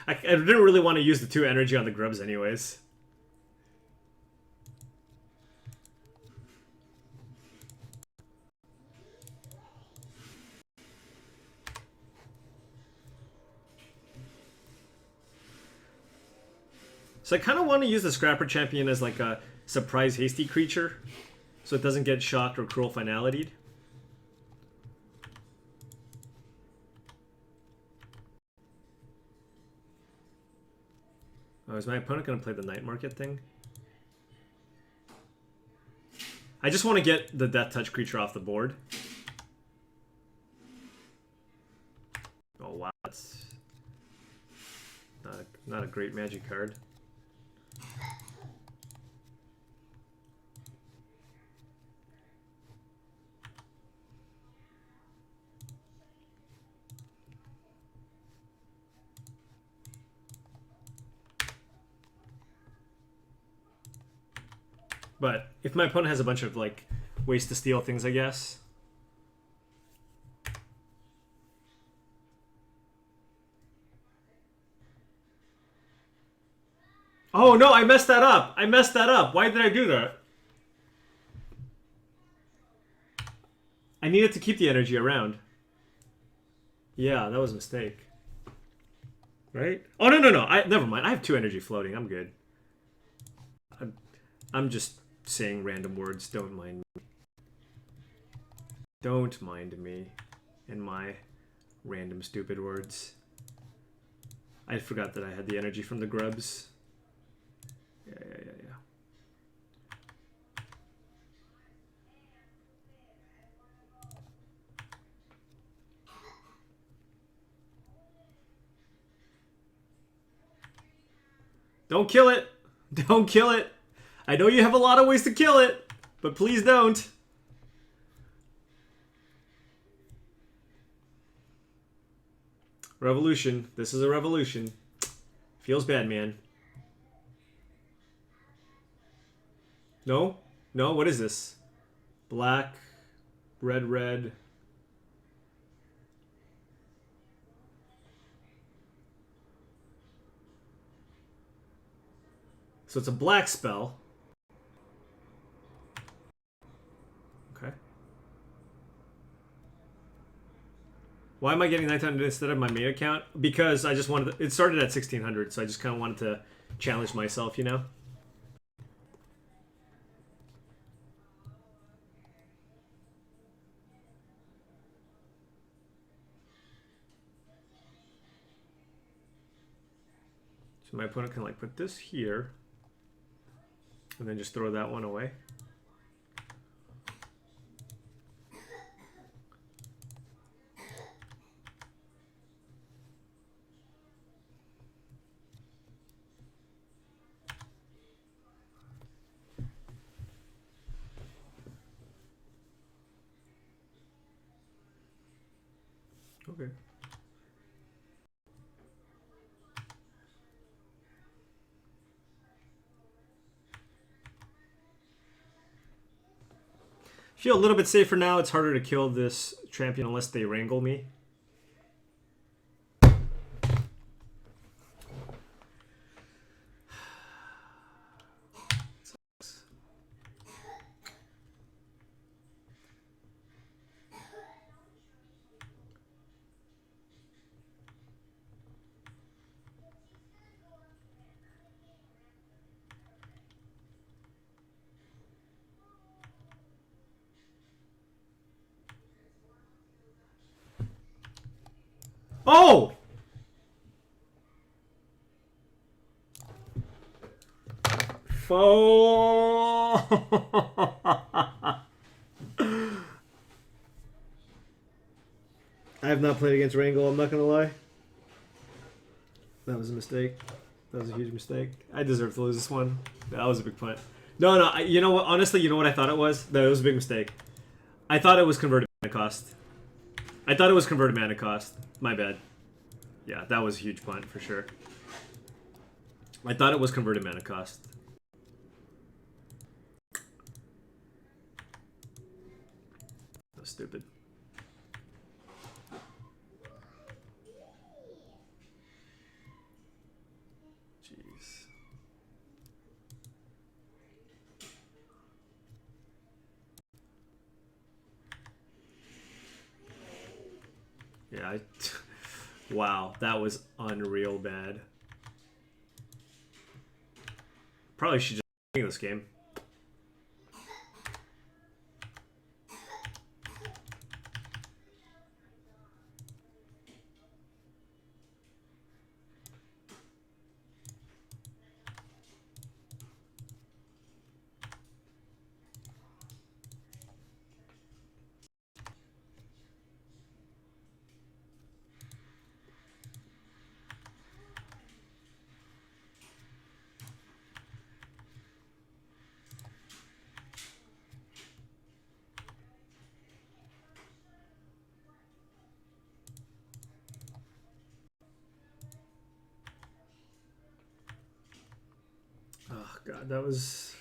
I didn't really want to use the 2 energy on the grubs anyways. So I kind of want to use the Scrapper Champion as like a surprise hasty creature, so it doesn't get shocked or cruel finality'd. Oh, is my opponent going to play the Night Market thing? I just want to get the Death Touch creature off the board. Oh wow, that's not a great Magic card. But if my opponent has a bunch of like ways to steal things, I guess. Oh no, I messed that up. I messed that up. Why did I do that? I needed to keep the energy around. Yeah, that was a mistake. Right? Oh, no, no, no. Never mind. I have 2 energy floating. I'm good. I'm just saying random words. Don't mind me. Don't mind me and my random stupid words. I forgot that I had the energy from the grubs. Yeah. Don't kill it! Don't kill it! I know you have a lot of ways to kill it, but please don't. Revolution. This is a revolution. Feels bad, man. No? No? What is this? Black, red. So it's a black spell. Okay. Why am I getting 900 instead of my main account? Because I just wanted to, it started at 1600, so I just kind of wanted to challenge myself, you know? So my opponent can like put this here and then just throw that one away. Okay. Feel a little bit safer now. It's harder to kill this champion unless they wrangle me. Oh! I have not played against Wrangle, I'm not gonna lie. That was a mistake. That was a huge mistake. I deserve to lose this one. That was a big punt. No, you know what? Honestly, you know what I thought it was? That it was a big mistake. I thought it was converted mana cost. I thought it was converted mana cost. My bad. Yeah, that was a huge punt for sure. I thought it was converted mana cost. That was stupid. Jeez. Yeah, wow, that was unreal bad. Probably should just win this game. Oh god, that was...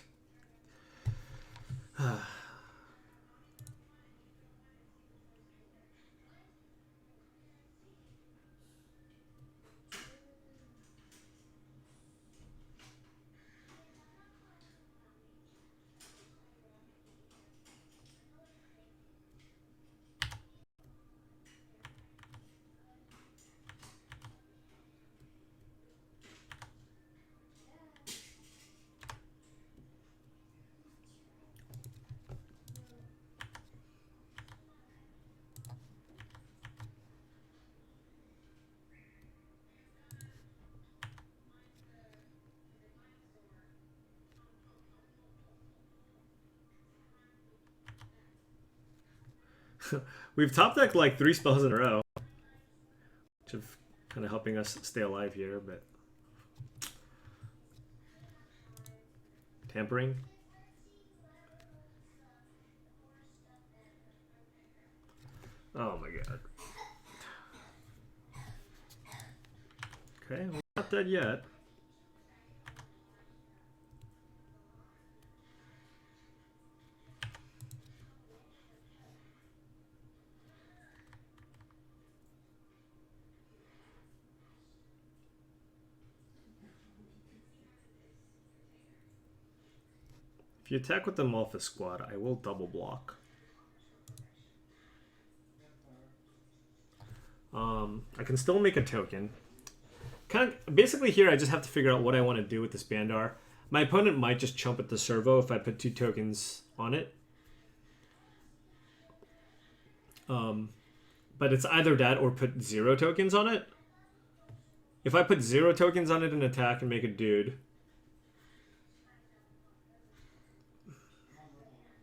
We've top decked like 3 spells in a row, which is kind of helping us stay alive here, but tampering. Oh my god. Okay, we're not dead yet. If you attack with the Malphus squad, I will double block. I can still make a token. Basically here I just have to figure out what I want to do with this Bandar. My opponent might just chump at the servo if I put 2 tokens on it. But it's either that or put 0 tokens on it. If I put 0 tokens on it and attack and make a dude,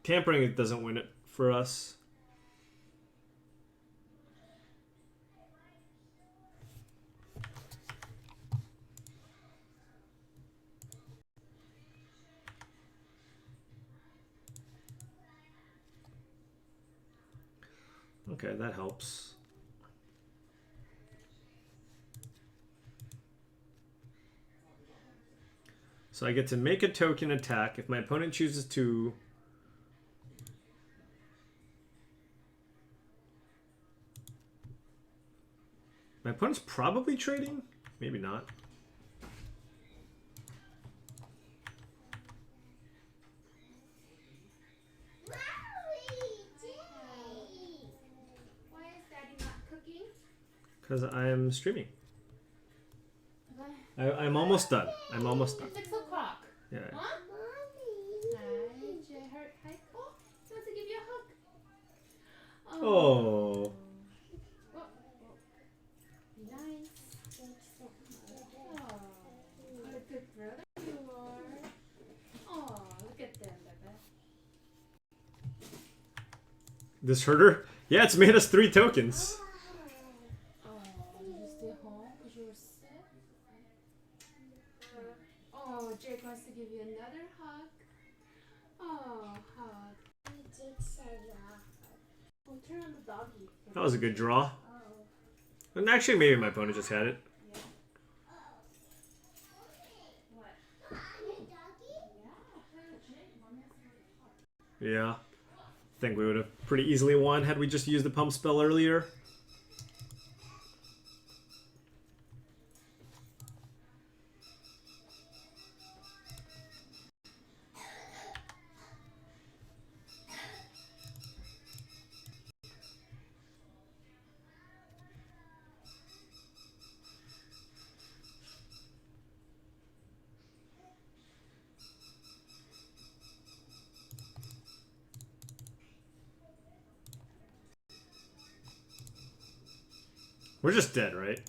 tampering it doesn't win it for us. Okay, that helps. So I get to make a token attack. If my opponent chooses to... My opponent's probably trading? Maybe not. Because I am streaming. I'm almost done. I'm almost done. It's 6 o'clock. Yeah. Huh? Hi, Jay. Hi. Oh, he wants to give you a hug. Oh. Be nice. Oh, what a good brother you are. Oh, look at them, Bebe. This herder? Yeah, it's made us 3 tokens. Did you stay home because you were sick? Oh, Jake wants to give you another hug. Oh, hug. Oh, turn on the doggy. That was a good draw. And actually, maybe my opponent just had it. What? Yeah. I think we would have pretty easily won had we just used the pump spell earlier. We're just dead, right?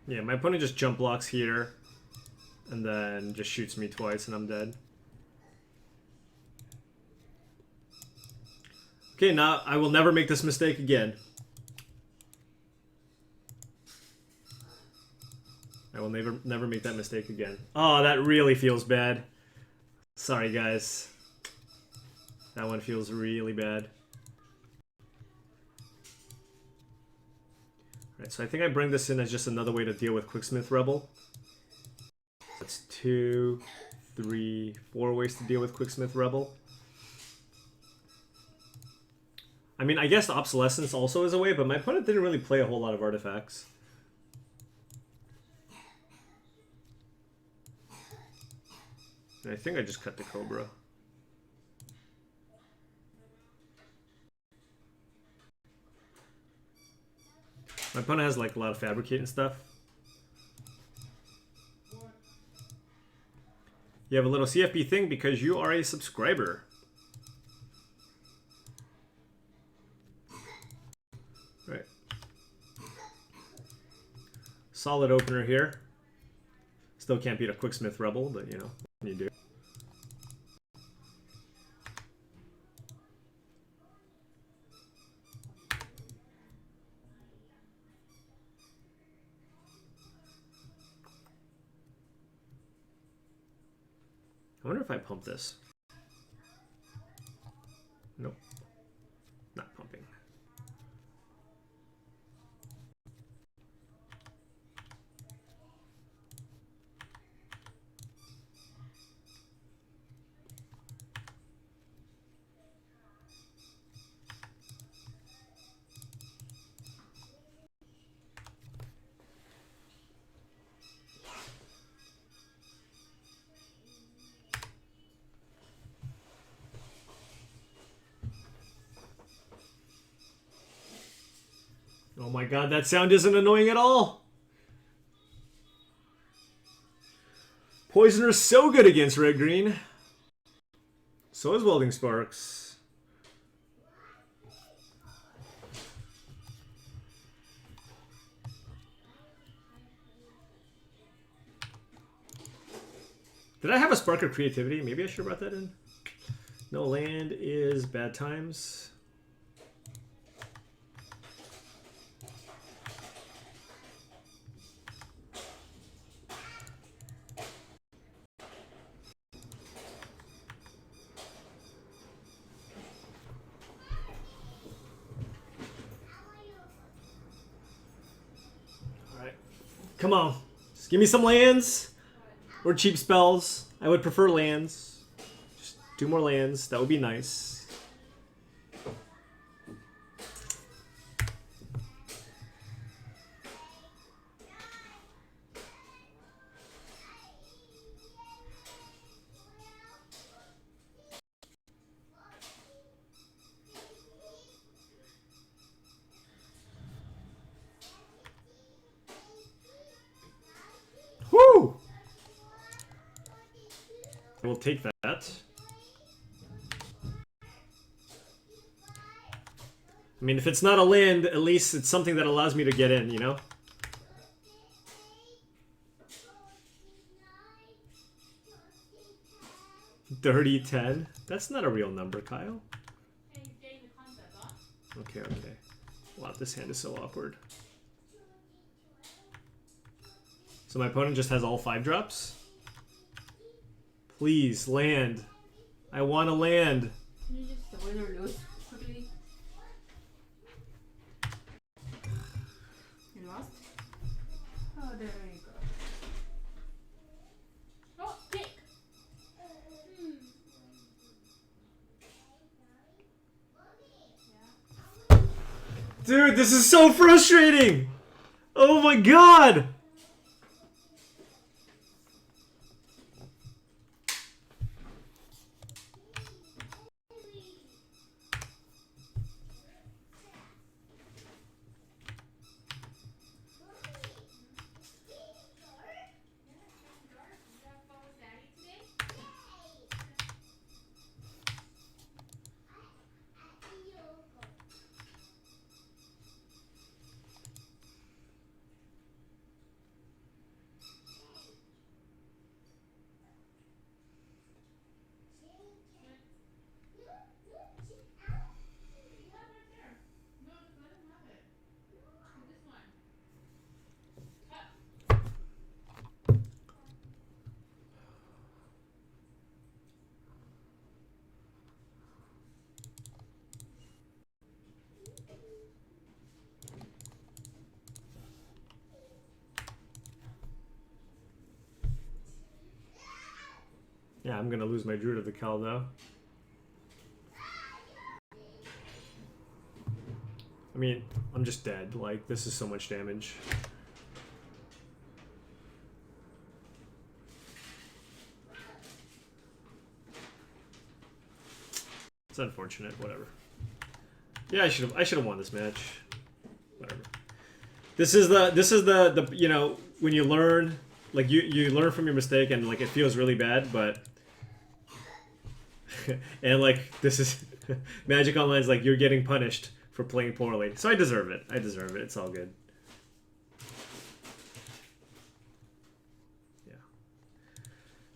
Yeah, my opponent just jump blocks here and then just shoots me twice and I'm dead. Okay, now I will never make this mistake again. I will never make that mistake again. Oh, that really feels bad. Sorry, guys. That one feels really bad. Alright, so I think I bring this in as just another way to deal with Quicksmith Rebel. That's 2, 3, 4 ways to deal with Quicksmith Rebel. I mean, I guess the Obsolescence also is a way, but my opponent didn't really play a whole lot of artifacts. And I think I just cut the Cobra. My opponent has like a lot of Fabricate and stuff. You have a little CFP thing because you are a subscriber. Right. Solid opener here. Still can't beat a Quicksmith Rebel, but you know, what can you do? I wonder if I pump this. Nope. Not pumping. Oh my god, that sound isn't annoying at all! Poisoner's so good against red-green. So is Welding Sparks. Did I have a spark of creativity? Maybe I should have brought that in. No land is bad times. Come on. Just give me some lands. Or cheap spells. I would prefer lands. Just 2 more lands. That would be nice. Woo! We'll take that. I mean, if it's not a land, at least it's something that allows me to get in, you know? Dirty 10? That's not a real number, Kyle. Okay, okay. Wow, this hand is so awkward. So my opponent just has all 5 drops? Please, land. I want to land. Can you just win or lose quickly? You lost? Oh, there you go. Oh, pick! Dude, this is so frustrating! Oh my god! Yeah, I'm gonna lose my Druid of the Cal though. I mean, I'm just dead. Like, this is so much damage. It's unfortunate, whatever. Yeah, I should have won this match. Whatever. This is the you know, when you learn, like you learn from your mistake and like it feels really bad, but and like this is Magic Online's like you're getting punished for playing poorly. So I deserve it. I deserve it. It's all good.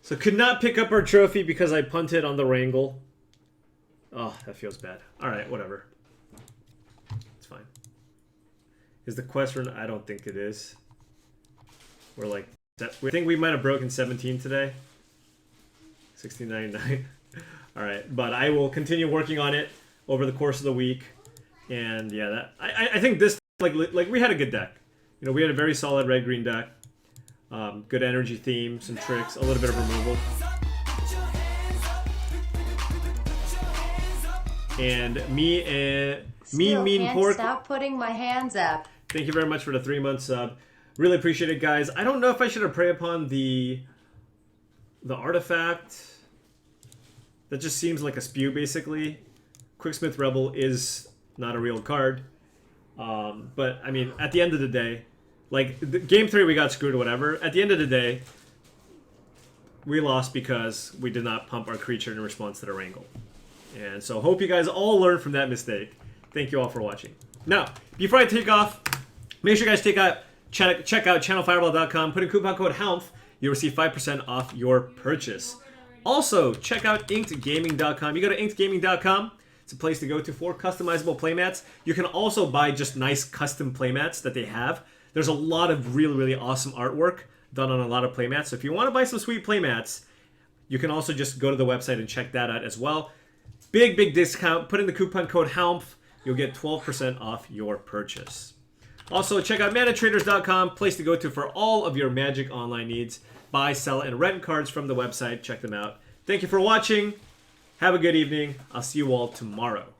So could not pick up our trophy because I punted on the wrangle. Oh, that feels bad. Alright, whatever. It's fine. Is the quest run? I don't think it is. We're like... I think we might have broken 17 today. 69.9. Alright, but I will continue working on it over the course of the week. And yeah, that I think this... Like we had a good deck. You know, we had a very solid red-green deck. Good energy theme, some tricks, a little bit of removal. And mean can't pork. Stop putting my hands up. Thank you very much for the 3-month sub. Really appreciate it, guys. I don't know if I should have preyed upon the artifact. That just seems like a spew, basically. Quicksmith Rebel is not a real card. But, I mean, at the end of the day, like, game 3 we got screwed or whatever. At the end of the day, we lost because we did not pump our creature in response to the wrangle. And so hope you guys all learned from that mistake. Thank you all for watching. Now, before I take off, make sure you guys check out channelfireball.com. Put in coupon code HELMF. You'll receive 5% off your purchase. Also, check out inkedgaming.com. You go to inkedgaming.com. It's a place to go to for customizable playmats. You can also buy just nice custom playmats that they have. There's a lot of really, really awesome artwork done on a lot of playmats. So if you want to buy some sweet playmats, you can also just go to the website and check that out as well. Big, big discount. Put in the coupon code HELMF. You'll get 12% off your purchase. Also, check out manatraders.com, place to go to for all of your Magic Online needs. Buy, sell, and rent cards from the website. Check them out. Thank you for watching. Have a good evening. I'll see you all tomorrow.